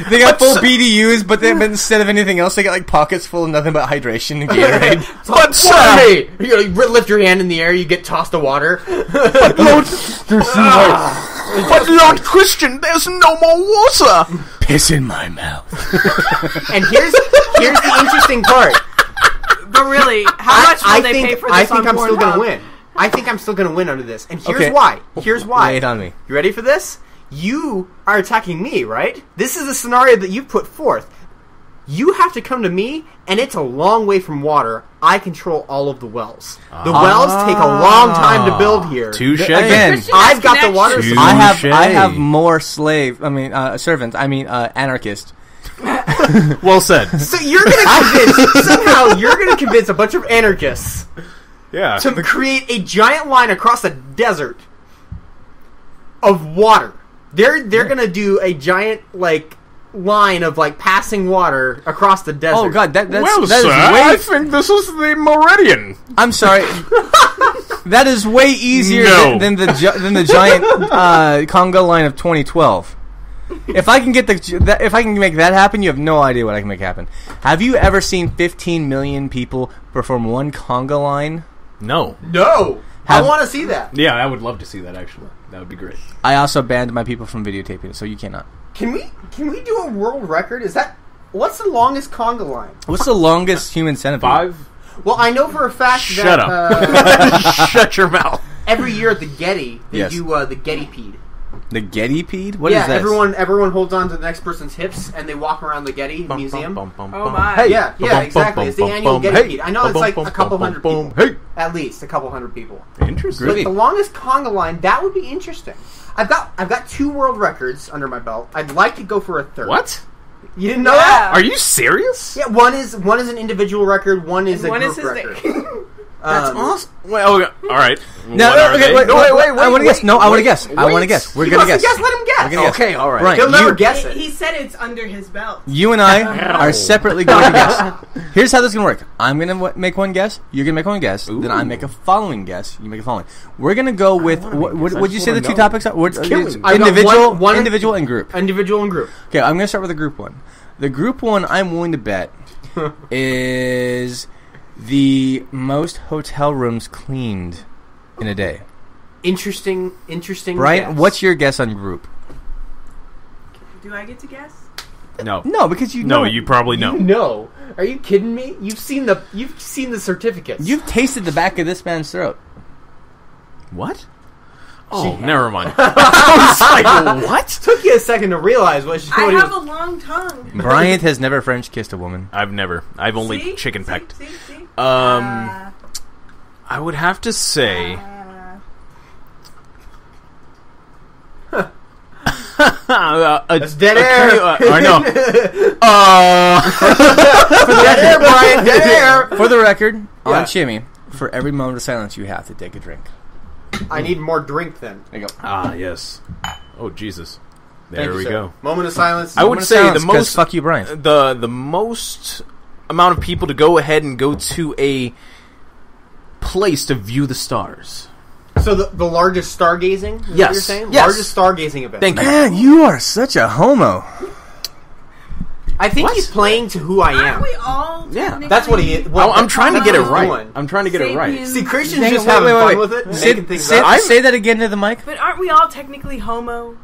They got full BDUs, but instead of anything else, they got like pockets full of nothing but hydration and Gatorade. But sir, you lift your hand in the air, you get tossed of water. But Lord Christian, there's no more water. Piss in my mouth. And here's the interesting part. But really, how much will they pay for this? I think I'm still gonna win. I think I'm still gonna win under this, and here's why. Here's why. Lay it on me. You ready for this? You are attacking me, right? This is the scenario that you put forth. You have to come to me, and it's a long way from water. I control all of the wells. The wells take a long time to build here. Touche. Again, I've got the water Touche. supply. I have more servants. Anarchists. Well said. So you're gonna convince a bunch of anarchists Yeah. to create a giant line across a desert of water. They're gonna do a giant line of passing water across the desert. Oh God, that is I think this is the meridian. I'm sorry. That is way easier than the giant Congo line of 2012. If I can make that happen, you have no idea what I can make happen. Have you ever seen 15 million people perform one conga line? No. I want to see that. Yeah, I would love to see that. Actually, that would be great. I also banned my people from videotaping it, so you cannot. Can we do a world record? What's the longest conga line? What's the longest human centipede? 5. Well, I know for a fact Shut that up. Shut your mouth. every year at the Getty they do the Gettypede. The Gettypede? What is this? Everyone holds on to the next person's hips and they walk around the Getty Museum. Oh my! Hey. Yeah, exactly. It's the annual Gettypede. I know it's like a couple hundred people. Hey. At least a couple hundred people. Interesting. But the longest conga line, that would be interesting. I've got 2 world records under my belt. I'd like to go for a third. What? You didn't know that? Are you serious? Yeah, one is an individual record, one is a group his record. That's awesome. Well, okay. All right. No, wait. I want to guess. No, I want to guess. I want to guess. We're gonna guess. Let him guess. We're gonna guess. Okay, all right. Brian, He'll never guess it. He said it's under his belt. You and I are separately going to guess. Here's how this is going to work. I'm going to make one guess. You're going to make one guess. Ooh. Then I make a following guess. You make a following. We're going to go with... What would you say the 2 topics are? Individual and group. Individual and group. Okay, I'm going to start with the group one. The group one, I'm willing to bet, is the most hotel rooms cleaned in a day. Interesting. Brian, guess. what's your guess on group? Do I get to guess? No. No, because you know. No, you probably know. No. Are you kidding me? You've seen the certificates. You've tasted the back of this man's throat. What? Oh, never mind. I was like, what? Took you a second to realize what I have a long tongue. Bryant has never French kissed a woman. I've never. I've only chicken pecked. See? I would have to say. That's dead air. I know. Dead air, Brian. Dead air. For the record, Yeah. on Chimmy, for every moment of silence, you have to take a drink. I need more drink then. There you go. Yes. Oh, Jesus. Thank There you, we sir. go. Moment of silence. I would say the Silence, 'cause most. fuck you, Brian. The most amount of people to go ahead and go to a place to view the stars. So the largest stargazing? Is Yes. what you're saying? Yes. Largest stargazing event. Thank you. Man, you are such a homo. I think What? he's playing to who I am. Aren't we all? Yeah, That's what he is. I'm trying to get it That's what he's right. doing. I'm trying to get it right. Sapien. See, Christian's Hang just on, having wait. fun with it. Making things Say, up. say that again to the mic. But aren't we all technically homo?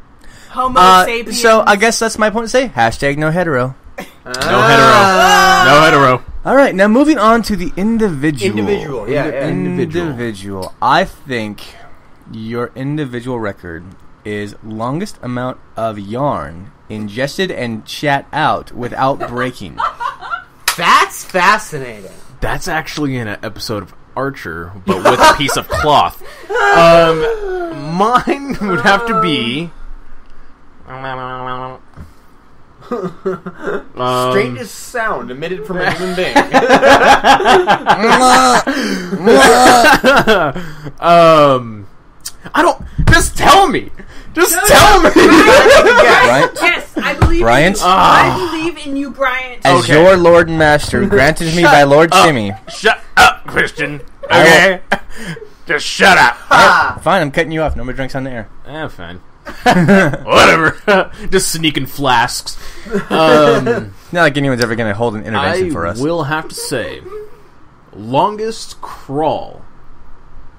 Homo sapiens. So I guess that's my point to say. Hashtag no hetero. No hetero. No hetero. All right, now moving on to the individual. Individual, yeah. Individual. I think your individual record is longest amount of yarn ingested and shat out without breaking. That's fascinating. That's actually in an episode of Archer, but with a piece of cloth. Mine would have to be. Strangest sound emitted from a human being. I don't. Just tell me. Just tell me. Right? Yes, I believe Bryant? in you. I believe in you, Bryant. As Okay. your Lord and Master, granted me by Lord Shimmy. Shut up, Christian. Okay. Just shut up. Fine, I'm cutting you off. No more drinks on the air. Fine. Whatever. Just sneaking flasks. Not like anyone's ever going to hold an intervention for us. I will have to say, longest crawl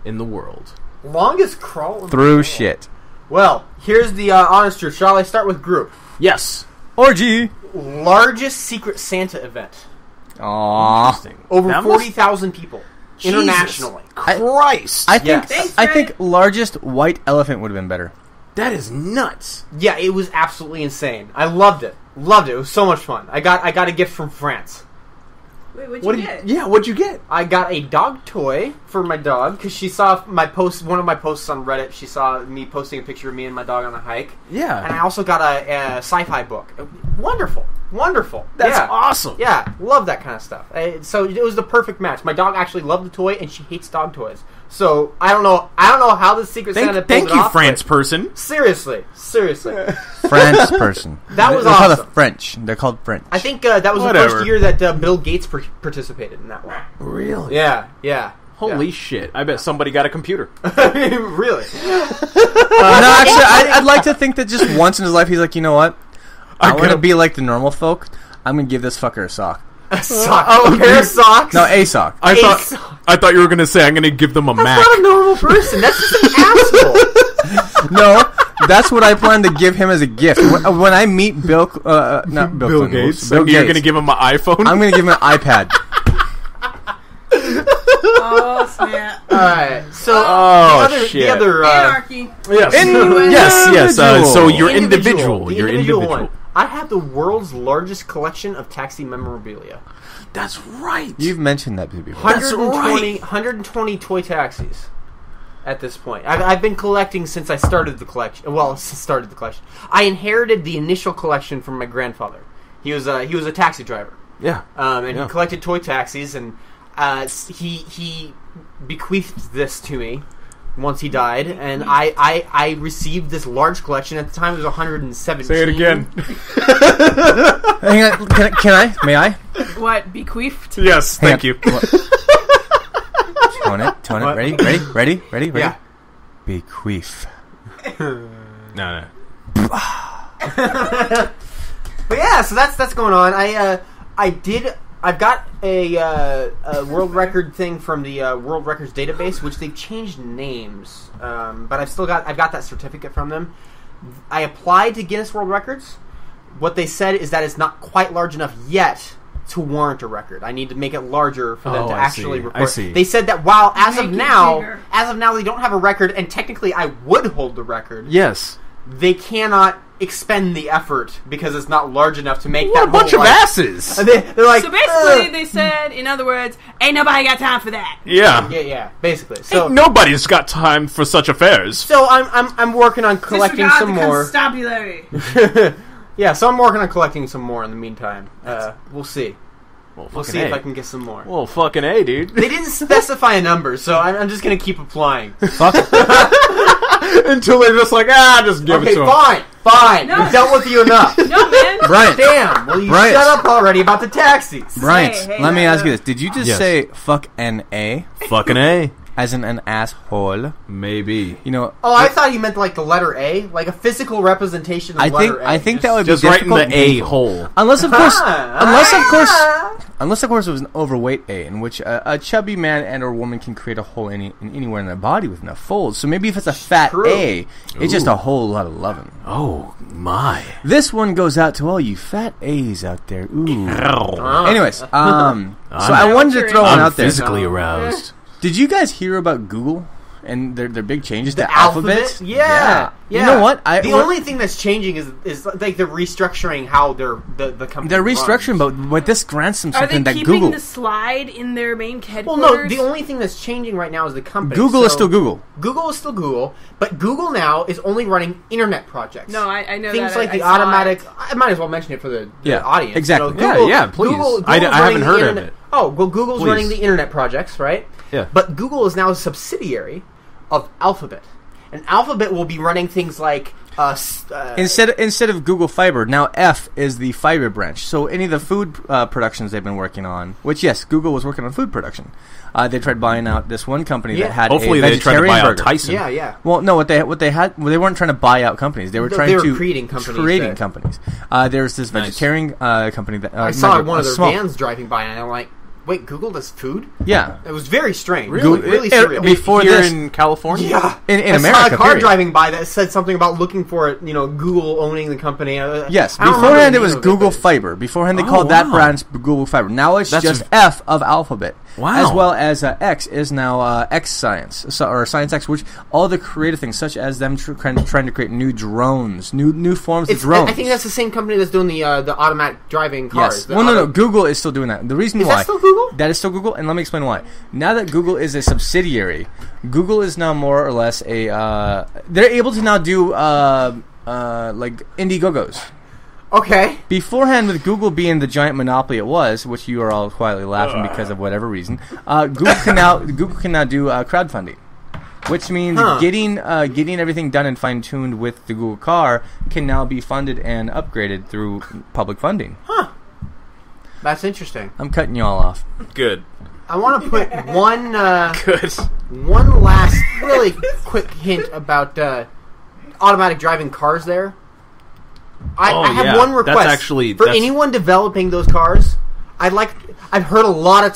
in the world. Longest crawl in the Through world. shit. Well, here's the honest truth. Shall I start with group? Yes. Orgy. Largest Secret Santa event. Aww. Interesting. Over That 40,000 people. Jesus Internationally. Christ. I think Yes. I think largest white elephant would have been better. That is nuts. Yeah, it was absolutely insane. I loved it. Loved it. It was so much fun. I got a gift from France. Wait, what'd What you did get? Yeah, what'd you get? I got a dog toy for my dog because she saw my post, one of my posts on Reddit. She saw me posting a picture of me and my dog on a hike. Yeah. And I also got a sci-fi book. Wonderful. Wonderful. That's yeah. awesome. Yeah, love that kind of stuff. So it was the perfect match. My dog actually loved the toy, and she hates dog toys. So I don't know how the Secret Santa pulled Thank it you, off, France but person. Seriously. French person. That was They're called awesome. a French. They're called French. I think that was the Whatever. first year that Bill Gates participated in that one. Really? Yeah. Holy shit. I bet somebody got a computer. Really? No, actually, I'd like to think that just once in his life, he's like, you know what? I want to be like the normal folk. I'm going to give this fucker a sock. A sock. Oh, a pair of socks? No, a sock. I sock. thought you were going to say I'm going to give them a Mac. That's not a normal person. That's just an asshole. No, that's what I plan to give him as a gift. When I meet not Bill Clinton, Gates. Bill You're Gates, going to give him an iPhone? I'm going to give him an iPad. Oh, snap. Alright, so shit. the other Anarchy. Yes. Individual. Yes. So you're the individual. You're individual individual. one. I have the world's largest collection of taxi memorabilia. That's right. You've mentioned that before. 120 toy taxis at this point. I've been collecting since I started the collection. Well, started the collection. I inherited the initial collection from my grandfather. He was a taxi driver. Yeah. And he collected toy taxis, and he bequeathed this to me once he died, and I received this large collection. At the time, it was 117. Say it again. Hang on, can I? May I? What, bequeathed? Yes, thank you. Tone it. What? Ready? Yeah. Bequeath. No. But yeah, so that's going on. I've got a world record thing from the World Records database, which they've changed names, but I've got that certificate from them. I applied to Guinness World Records. What they said is that it's not quite large enough yet to warrant a record. I need to make it larger for them to actually record. I see. They said that while as Make of it now bigger. they don't have a record, and technically I would hold the record. Yes. They cannot expend the effort because it's not large enough to make What that a bunch of whole, asses. And they're like, So basically, they said, in other words, ain't nobody got time for that. Yeah. yeah, basically. So Nobody's got time for such affairs. So I'm working on collecting Disregard some the more. constabulary. Yeah, so I'm working on collecting some more in the meantime. We'll see. We'll see if I can get some more. Well, fucking A, dude. They didn't specify a number, so I'm just gonna keep applying. Fuck. Until they're just like, just give Okay, it to him. fine. No. We've dealt with you enough. No, man. Bryant. Damn. Well, you Bryant. shut up already about the taxis. Bryant, Hey, let me no, ask no. you this. Did you just Yes. say fuck an A? Fucking A. As in an asshole? Maybe. You know, Oh, I thought you meant like the letter A, like a physical representation of letter A. I think that would be Just right in difficult the and A painful. hole. Unless of course it was an overweight A, in which a chubby man and or woman can create a hole anywhere in their body with enough folds. So maybe if it's a fat True. A, it's just a whole lot of loving. Oh, my. This one goes out to all you fat A's out there. Ooh. Ah. Anyways, so I wanted to throw one I'm out there. physically aroused. Did you guys hear about Google and their big changes The to alphabet? Yeah. You know what? The only thing that's changing is like they're restructuring how the company. They're restructuring, runs. but this grants them Are they something that keeping Google. the slide in their main Well, headquarters? no. The only thing that's changing right now is the company. Google is So still Google. Google is still Google, but Google now is only running internet projects. No, I know things that. like I the saw automatic. it. I might as well mention it for the Yeah, audience. exactly. Yeah, please. Google's I haven't running the heard of internet- it. Oh, well, Google's Please. running the internet projects, right? Yeah. But Google is now a subsidiary of Alphabet. And Alphabet will be running things like Instead of Google Fiber, now F is the fiber branch. So any of the food productions they've been working on, which yes, Google was working on food production. They tried buying out this one company that had hopefully a they tried to vegetarian buy out burger. Tyson. Yeah. Well, no, what they had, they weren't trying to buy out companies. They were trying to creating companies. There's this vegetarian company that I saw one of their vans driving by, and I'm like, wait, Google does food? Yeah. It was very strange. Really surreal. Before here this, in California? Yeah. In I America, saw a car period. driving by that said something about looking for, Google owning the company. Yes, I don't remember beforehand the it was name of Google but- Fiber. Beforehand they called that branch Google Fiber. Now it's just F of Alphabet. Wow. As well as X is now X Science, or Science X, which all the creative things, such as them trying to create new drones, new forms of drones. I think that's the same company that's doing the automatic driving cars. Yes. Well, no, Google is still doing that. The reason Is why... that still Google? That is still Google, and let me explain why. Now that Google is a subsidiary, Google is now more or less a... they're able to now do, like, Indiegogos. Okay. Beforehand, with Google being the giant monopoly it was, which you are all quietly laughing because of whatever reason, Google can now do crowdfunding, which means getting everything done and fine tuned with the Google car can now be funded and upgraded through public funding. That's interesting. I'm cutting you all off. Good. I want to put one Good. one last really quick hint about automatic driving cars there. I have one request. That's actually, for anyone developing those cars. I've heard a lot of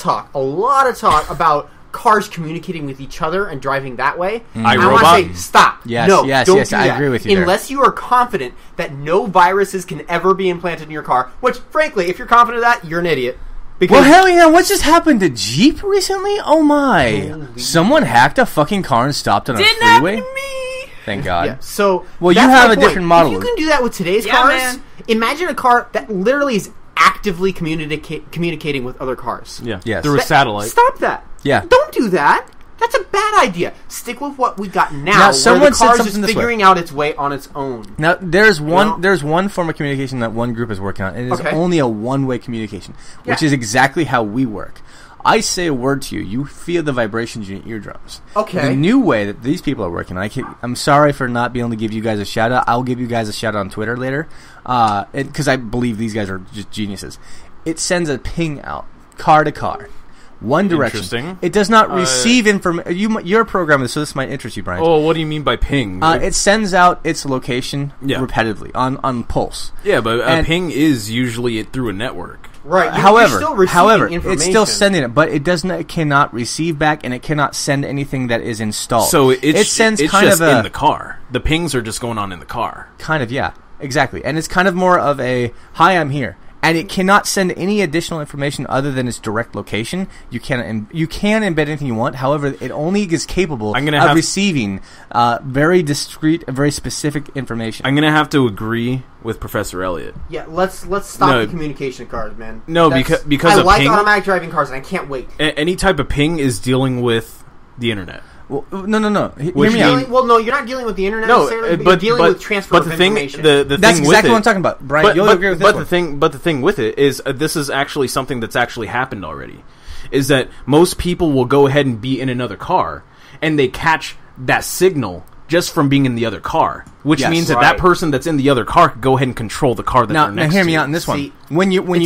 talk about cars communicating with each other and driving that way. I want to say stop. Yes, no, yes, don't yes, do I that. agree with you Unless you are confident that no viruses can ever be implanted in your car. Which, frankly, if you're confident of that, you're an idiot. Because Well, hell yeah, what just happened to Jeep recently? Oh my. Someone hacked a fucking car and stopped on a Didn't freeway? happen to me. Thank God. Yeah, so Well, you that's have my a point. different model. If you can do that with today's Yeah, cars, man. imagine a car that literally is actively communicating with other cars. Yeah. Yes. Through a satellite. Stop that. Yeah. Don't do that. That's a bad idea. Stick with what we got now. Now, where someone the said car's something just this way. figuring out its way on its own. Now, there's Well- one form of communication that one group is working on, and it is Okay. only a one-way communication, which Yeah. is exactly how we work. I say a word to you, you feel the vibrations in your eardrums. Okay. The new way that these people are working, I'm sorry for not being able to give you guys a shout-out. I'll give you guys a shout-out on Twitter later, because I believe these guys are just geniuses. It sends a ping out, car to car. One direction. Interesting. It does not receive information. You're a programmer, so this might interest you, Brian. Oh, what do you mean by ping? It sends out its location Yeah. repetitively on pulse. yeah, but a and- ping is usually through a network. Right. You're However, still receiving it's information. still sending it, but it cannot receive back, and it cannot send anything that is installed. So it sends it's kind just of in the car. The pings are just going on in the car. kind of exactly, and it's kind of more of a hi, I'm here. And it cannot send any additional information other than its direct location. You can embed anything you want. However, it only is capable of receiving very discrete, very specific information. I'm gonna have to agree with Professor Elliot. Yeah, let's stop the communication cars, man. No, because I a like ping- automatic driving cars, and I can't wait. Any type of ping is dealing with the internet. Well, no. Hear Which me mean- out. Well, no, you're not dealing with the internet No, necessarily, but but you're dealing with transfer of the thing, information. the That's thing with exactly it, what I'm talking about, Brian. You'll agree with this one. But the thing with it is this is actually something that's actually happened already. Is that most people will go ahead and be in another car, and they catch that signal just from being in the other car, which Yes. means that Right. person that's in the other car can go ahead and control the car that Now they're next hear me to. out in this one. See, When you're doing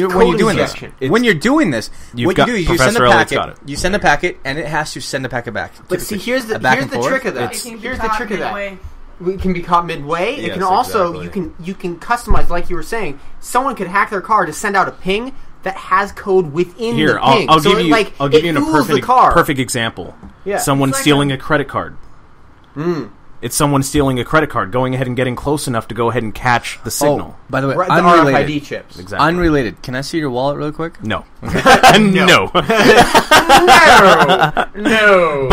this, injection. when you're doing this, You've what you got- do is you send Professor a Elliot's packet. got it. You send a packet, and it has to send a packet back. But see, here's the back and forth. trick of that. It's- Here's the trick of that. Midway. It can be caught midway. It Yes, can also exactly. you can customize, like you were saying. Someone could hack their car to send out a ping that has code within Here, the ping. I'll So give it, you. like, I'll give it you a fools the perfect car. example. Yeah. Someone It's like stealing a credit card. Mm. It's someone stealing a credit card, going ahead and getting close enough to go ahead and catch the signal. Oh, by the way, Right, the unrelated. RFID chips. Exactly. Unrelated. Can I see your wallet really quick? No. No. No.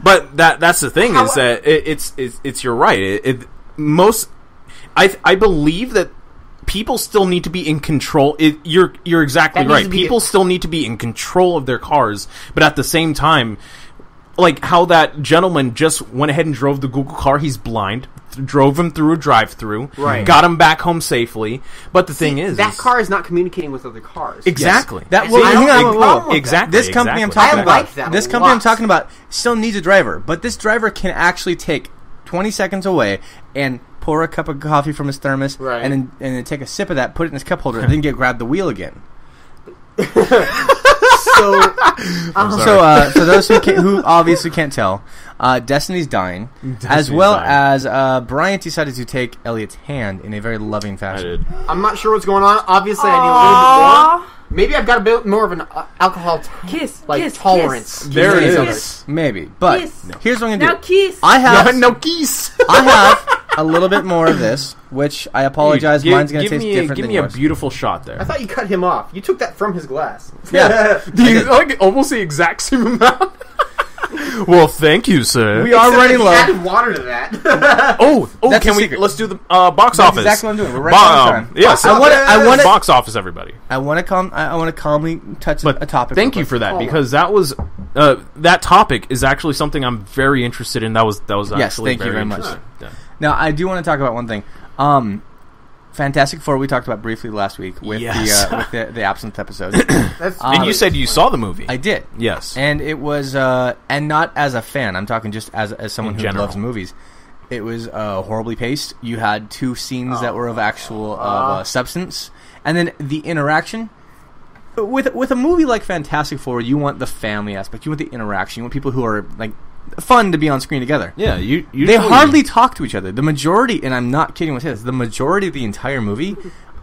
But that's the thing is that it's you're right. I believe that people still need to be in control. You're exactly That needs right. to be People still need to be in control of their cars, but at the same time, like how that gentleman just went ahead and drove the Google car. He's blind. Drove him through a drive-through. Right. Got him back home safely. But the thing is, that car is not communicating with other cars. exactly. That See, I don't have a whoa, problem with exactly. This company I'm exactly. talking I about. like that This a company I'm lot. talking about still needs a driver, but this driver can actually take 20 seconds away and pour a cup of coffee from his thermos, Right. and then take a sip of that, put it in his cup holder, and then grab the wheel again. So, So, for those who obviously can't tell, Destiny's dying, as well as Bryant decided to take Elliot's hand in a very loving I fashion. did. I'm not sure what's going on. Obviously, I need a little bit more. Maybe I've got a bit more of an alcohol Kiss, tolerance. There it Kiss. is. Maybe, but Kiss. here's what I'm Now gonna do. kiss. I have No geese. I have a little bit more of this, which I apologize. Mine's gonna taste different Give than me a yours. beautiful shot there. I thought you cut him off. You took that from his glass. Yeah. Almost the exact same amount. Well, thank you, sir. We are running He low. added water to that. That's can a we? secret. Let's do the box That's office. exactly what I'm doing. We're right on time. Yes, I want to. box office, everybody. I want to calmly touch But a topic. thank real you quick. for that, because that was that topic is actually something I'm very interested in. That was Yes, actually thank you very much. interesting. Yeah. Now, I do want to talk about one thing. Fantastic Four we talked about briefly last week with Yes. the absinthe episode. That's And you said you saw the movie. I did. Yes. And it was, and not as a fan, I'm talking just as someone In who general. loves movies. It was horribly paced. You had 2 scenes that were of actual substance. And then the interaction. With a movie like Fantastic Four, you want the family aspect. You want the interaction. You want people who are, like, fun to be on screen together. Yeah, you They hardly talk to each other. The majority, and I'm not kidding with this, the majority of the entire movie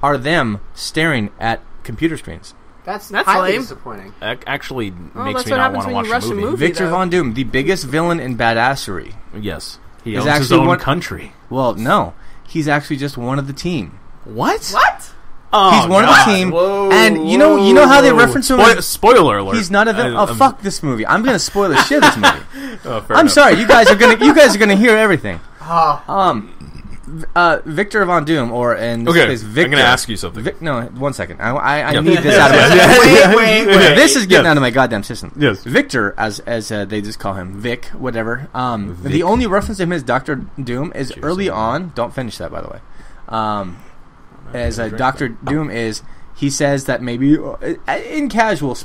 are them staring at computer screens. That's That's highly lame. disappointing. actually Oh, makes that's me what not happens want to when watch you rush the a movie. movie. Victor though. Von Doom, the biggest villain in badassery. Yes, he Is owns his actually own one- country. Well, no. He's actually just one of the team. What? What? Oh, He's one of the team. Whoa, And you know how they reference him as, Spoiler alert. he's not a villain. I'm- Fuck this movie. I'm going to spoil the shit out of this movie. fair I'm enough. sorry. You guys are going to hear everything. Oh, Victor Von Doom, or in this Okay, case, I'm Victor. going to ask you something. No, 1 second. I Yep. need this out of my wait. This is getting Yes. out of my goddamn system. Yes. Victor, as they just call him, Vic, whatever. The only reference to him as Doctor Doom is early on. Don't finish that, by the way. As Doctor Doom is, he says that maybe in casual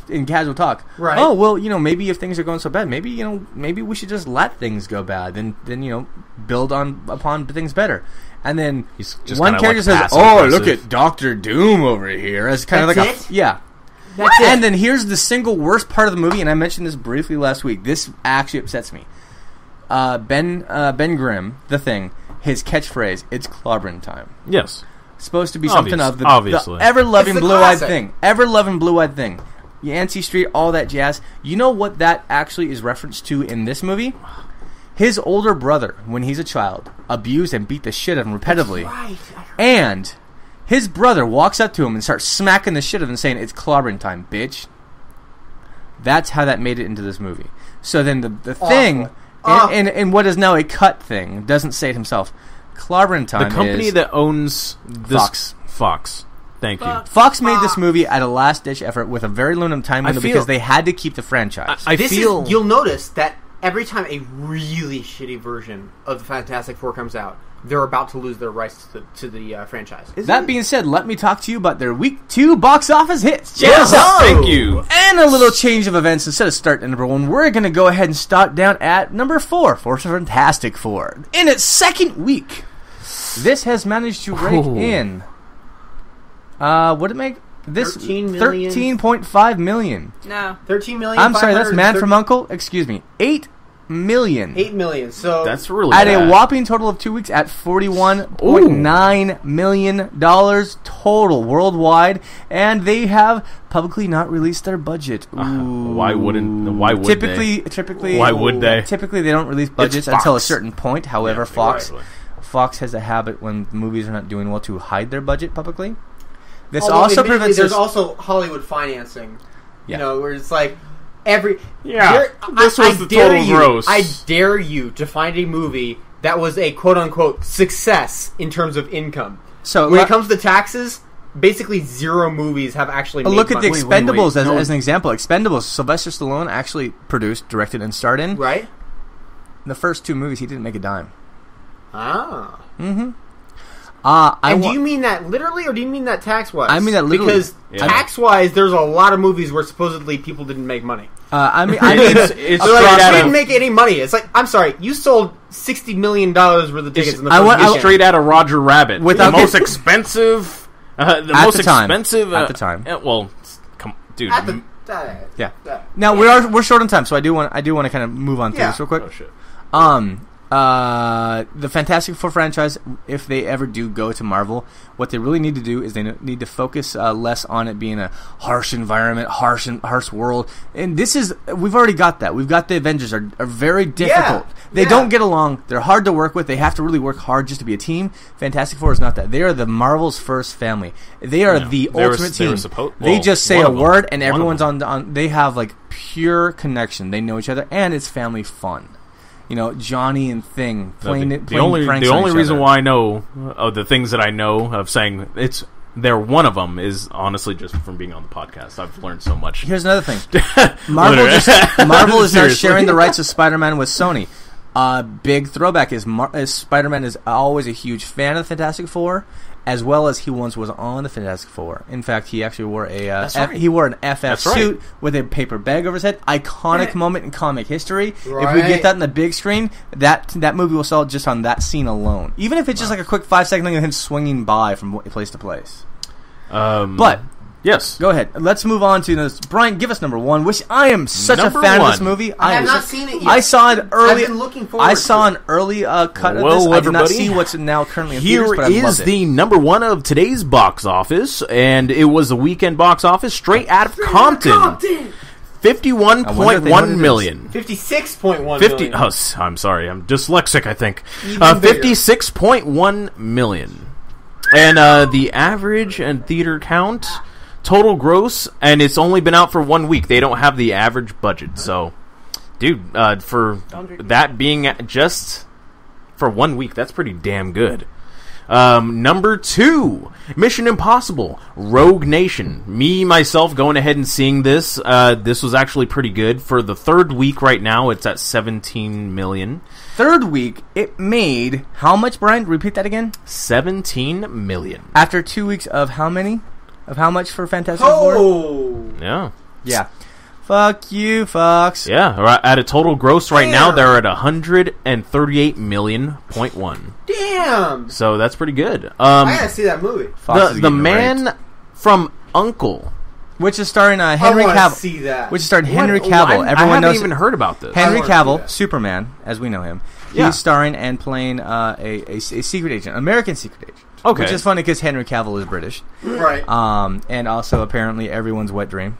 talk. Right. Oh well, maybe if things are going so bad, maybe we should just let things go bad, then build upon things better. And then He's just one kinda, character like, says, passive "Oh, aggressive." look at Doctor Doom over here," as kind of That's like it? yeah. That's it. And then here's the single worst part of the movie, and I mentioned this briefly last week. This actually upsets me. Ben Grimm, the Thing, his catchphrase, "It's clobbering time." Yes. Supposed to be something of the Obviously. ever-loving It's the blue-eyed classic. thing. Ever-loving blue-eyed thing. Yancey Street, all that jazz. You know what that actually is referenced to in this movie? His older brother, when he's a child, abused and beat the shit out of him repetitively. Right. And his brother walks up to him and starts smacking the shit out of him, saying, "It's clobbering time, bitch." That's how that made it into this movie. So then the thing, in what is now a cut thing, doesn't say it himself. Clobbering time The company is that owns this Fox. Fox. Thank you. Fox made this movie at a last-ditch effort with a very limited time window feel- because they had to keep the franchise. I This feel is, you'll notice that every time a really shitty version of the Fantastic Four comes out, they're about to lose their rights to the franchise. That being said, let me talk to you about their Week 2 box office hits. Check Yes, this out. thank you. And a little change of events. Instead of starting at number 1, we're going to go ahead and start down at number 4 for Fantastic Four. In its second week, this has managed to rake in... what did it make? This 13 million. 13.5 million. No. 13 million. I'm sorry, that's Man from Uncle. Excuse me. 8 million. 8 million. So that's really At bad. a whopping total of 2 weeks at $41.9 million total worldwide, and they have publicly not released their budget. Why would Typically, Why would they? Typically, they don't release budgets Fox. until a certain point. However, Yeah, Fox has a habit when movies are not doing well to hide their budget publicly. This although also admittedly, prevents there's us- also Hollywood financing. Yeah. You know, where it's like Yeah, this I was the dare total you, gross. I dare you to find a movie that was a quote-unquote success in terms of income. So When it comes to taxes, basically 0 movies have actually made look at the money. Expendables No. as an example. Expendables, Sylvester Stallone actually produced, directed, and starred in. Right? The first 2 movies, he didn't make a dime. Ah. And Do you mean that literally, or do you mean that tax-wise? I mean that literally. Because Yeah. tax-wise, there's a lot of movies where supposedly people didn't make money. it's They're straight like, out we didn't of make any money. It's like, I'm sorry, you sold $60 million worth of tickets in the first it's weekend. straight out of Roger Rabbit. Without the most expensive, at the time. At the time. Well, come, dude. Yeah. Now we're short on time, so I do want to kind of move on through this real quick. Oh shit. The Fantastic Four franchise, if they ever do go to Marvel, what they really need to do is they need to focus less on it being a harsh environment, harsh world. And we've already got that. We've got the Avengers are very difficult. They don't get along. They're hard to work with. They have to really work hard just to be a team. Fantastic Four is not that. They are the Marvel's first family. They are the ultimate team. They just say a word and everyone's on. They have like pure connection. They know each other and it's family fun. You know, Johnny and Thing playing pranks the only on reason each other. why I know of the things that I know of saying they're one of them is honestly just from being on the podcast. I've learned so much. Here's another thing: Marvel is now sharing the rights of Spider-Man with Sony. Big throwback is Spider-Man is always a huge fan of the Fantastic Four, as well as he once was on the Fantastic Four. In fact, he actually wore he wore an FF suit with a paper bag over his head. Iconic moment in comic history. Right. If we get that in the big screen, that movie will sell just on that scene alone. Even if it's just like a quick 5-second thing of him swinging by from place to place. But yes, go ahead. Let's move on to this. Brian, give us number one. Which I am such a fan of this movie. I have not seen it yet. I saw it early. I've been looking forward. I saw an early cut of this. I did not see what's now currently in theaters, but I loved it. Here is the number one of today's box office, and it was the weekend box office straight out of Compton. 51.1 million. 56.1 million. Oh, I'm sorry, I'm dyslexic. I think 56.1 million, and the average and theater count. Total gross, and it's only been out for 1 week. They don't have the average budget, so, dude, for that being just for 1 week, that's pretty damn good. Number 2, Mission Impossible, Rogue Nation. Myself, going ahead and seeing this. This was actually pretty good. For the third week right now, it's at 17 million. Third week, it made how much, Brian? Repeat that again. 17 million. After 2 weeks of how many? Of how much for Fantastic Four? Yeah. Fuck you, Fox. Yeah, at a total gross right now, they're at 138 million.1. Damn. So that's pretty good. I gotta see that movie. The Man from U.N.C.L.E., which is starring Henry I want Cavill. to see that. Which is starring Henry Cavill. I Everyone knows haven't even heard about this. Henry I wanna see Cavill, that. Superman, as we know him. Yeah. He's starring and playing a secret agent, American secret agent. Okay. Which is funny because Henry Cavill is British. Right. And also apparently everyone's wet dream.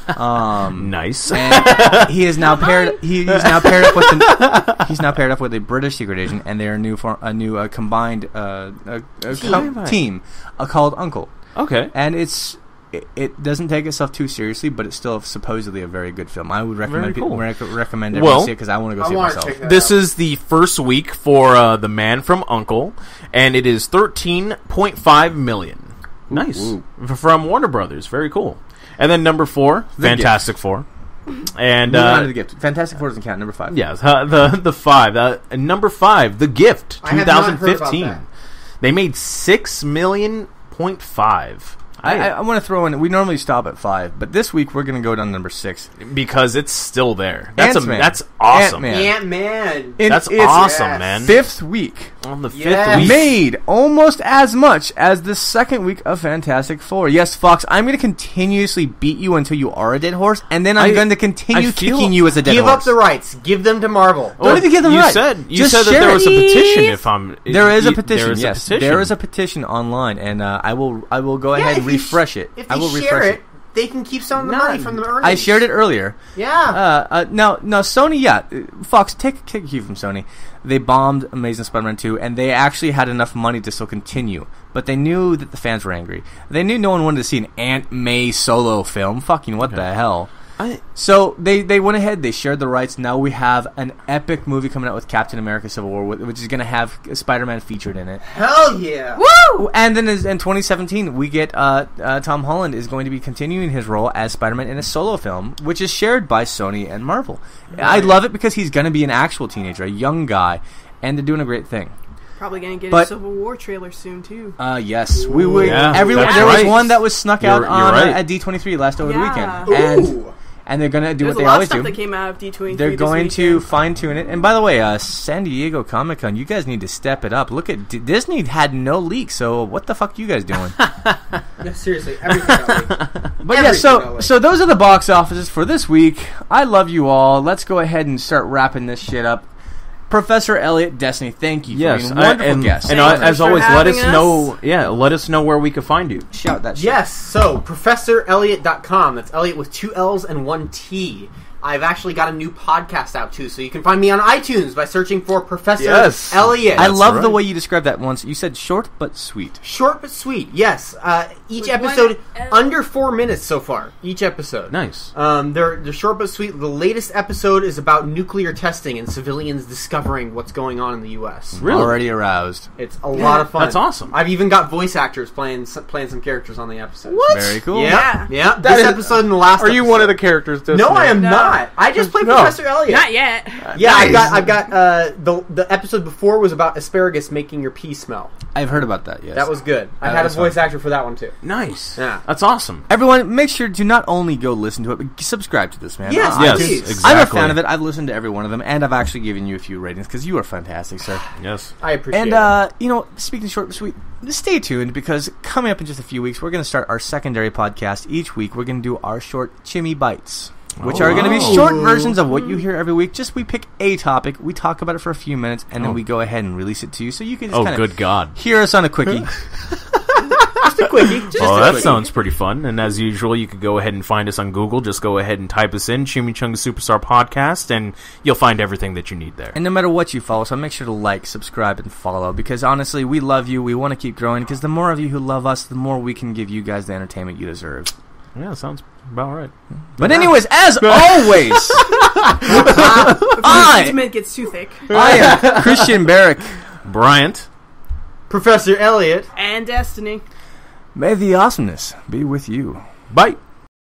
Nice. And he is now paired. He's now paired up with a British secret agent, and they're a new combined team called Uncle. Okay. And it doesn't take itself too seriously, but it's still supposedly a very good film. I would recommend recommend everyone see it because I want to go see it myself. This is the first week for The Man from U.N.C.L.E., and it is 13.5 million. Nice. From Warner Brothers. Very cool. And then number 4, Fantastic Four. And the Gift. Fantastic Four doesn't count. Number 5. Yes, the 5. Number 5, The Gift, 2015. I have not heard about that. They made 6 million. 0.5. I want to throw in. We normally stop at 5, but this week we're going to go down to number 6 because it's still there. That's Ant-Man. That's awesome. Ant-Man. That's awesome, man. 5th week. On the 5th week, made almost as much as the 2nd week of Fantastic Four. Yes, Fox, I'm going to continuously beat you until you are a dead horse, and then I'm going to continue kicking you as a dead horse. Give up the rights. Give them to Marvel. Don't even give them rights. You said that there was a petition. There is a petition. Yes, there is a petition online, and I will go ahead and refresh it. If they share it, they can keep some of the money from the earnings. I shared it earlier. Yeah. No, Sony, Fox, take a cue from Sony. They bombed Amazing Spider-Man 2, and they actually had enough money to still continue. But they knew that the fans were angry. They knew no one wanted to see an Aunt May solo film. Fucking what the hell? So they went ahead, they shared the rights. Now we have an epic movie coming out with Captain America Civil War, which is going to have Spider-Man featured in it. Hell yeah. Woo! And then in 2017, we get Tom Holland is going to be continuing his role as Spider-Man in a solo film, which is shared by Sony and Marvel. Right. I love it because he's going to be an actual teenager, a young guy, and they're doing a great thing. Probably going to get a Civil War trailer soon, too. Yes. Everyone. There was one that was snuck out on at D23 over the weekend. And and they're going to do There's what they a lot of always stuff do. that came out of D23 They're this going to weekend. fine-tune it. And by the way, San Diego Comic-Con, you guys need to step it up. Look at Disney had no leaks, so what the fuck are you guys doing? Yeah, seriously, everything got leaked. But yeah, so those are the box offices for this week. I love you all. Let's go ahead and start wrapping this shit up. Professor Elliot Destiny, thank you for being a wonderful guest. And Thank you as for always, let having us us. know. Yeah, let us know where we can find you. Shout that shit. Yes, so ProfessorElliot.com. That's Elliot with 2 L's and 1 T. I've actually got a new podcast out too, so you can find me on iTunes by searching for Professor Elliot. I love the way you described that once. You said short but sweet. Short but sweet, yes. Each With episode, 1 L. under 4 minutes so far. Each episode. Nice. They're short but sweet. The latest episode is about nuclear testing and civilians discovering what's going on in the U.S. Really? Already aroused. It's a lot of fun. That's awesome. I've even got voice actors playing some characters on the episode. What? Very cool. Yeah. That This is- episode and the last. Are you episode. one of the characters? No, I am No. not. I just play No. Professor Elliot. Not yet. Yeah, Nice. I've got the episode before was about asparagus making your pee smell. I've heard about that, yes. That was good. I That had a was voice fun. actor for that one too. Nice. Yeah. That's awesome. Everyone, make sure to not only go listen to it, but subscribe to this, man. Yes, Yes, please. exactly. I'm a fan of it. I've listened to every one of them, and I've actually given you a few ratings, because you are fantastic, sir. Yes. I appreciate And, it. speaking short but sweet, stay tuned, because coming up in just a few weeks, we're going to start our secondary podcast. Each week, we're going to do our short Chimmy Bites, which are going to be wow. short versions of what you hear every week. Just we pick a topic, we talk about it for a few minutes, and then we go ahead and release it to you, so you can just Oh, kind good of God. hear us on a quickie. Just a quickie. Oh, that sounds pretty fun. And as usual, you could go ahead and find us on Google. Just go ahead and type us in, Chimichanga Superstar Podcast, and you'll find everything that you need there. And no matter what you follow, so make sure to like, subscribe, and follow, because honestly, we love you. We want to keep growing, because the more of you who love us, the more we can give you guys the entertainment you deserve. Yeah, sounds about right. But anyways, as always, The sentiment gets too thick. I am Christian Barrick. Bryant. Professor Elliot. And Destiny. May the awesomeness be with you. Bye.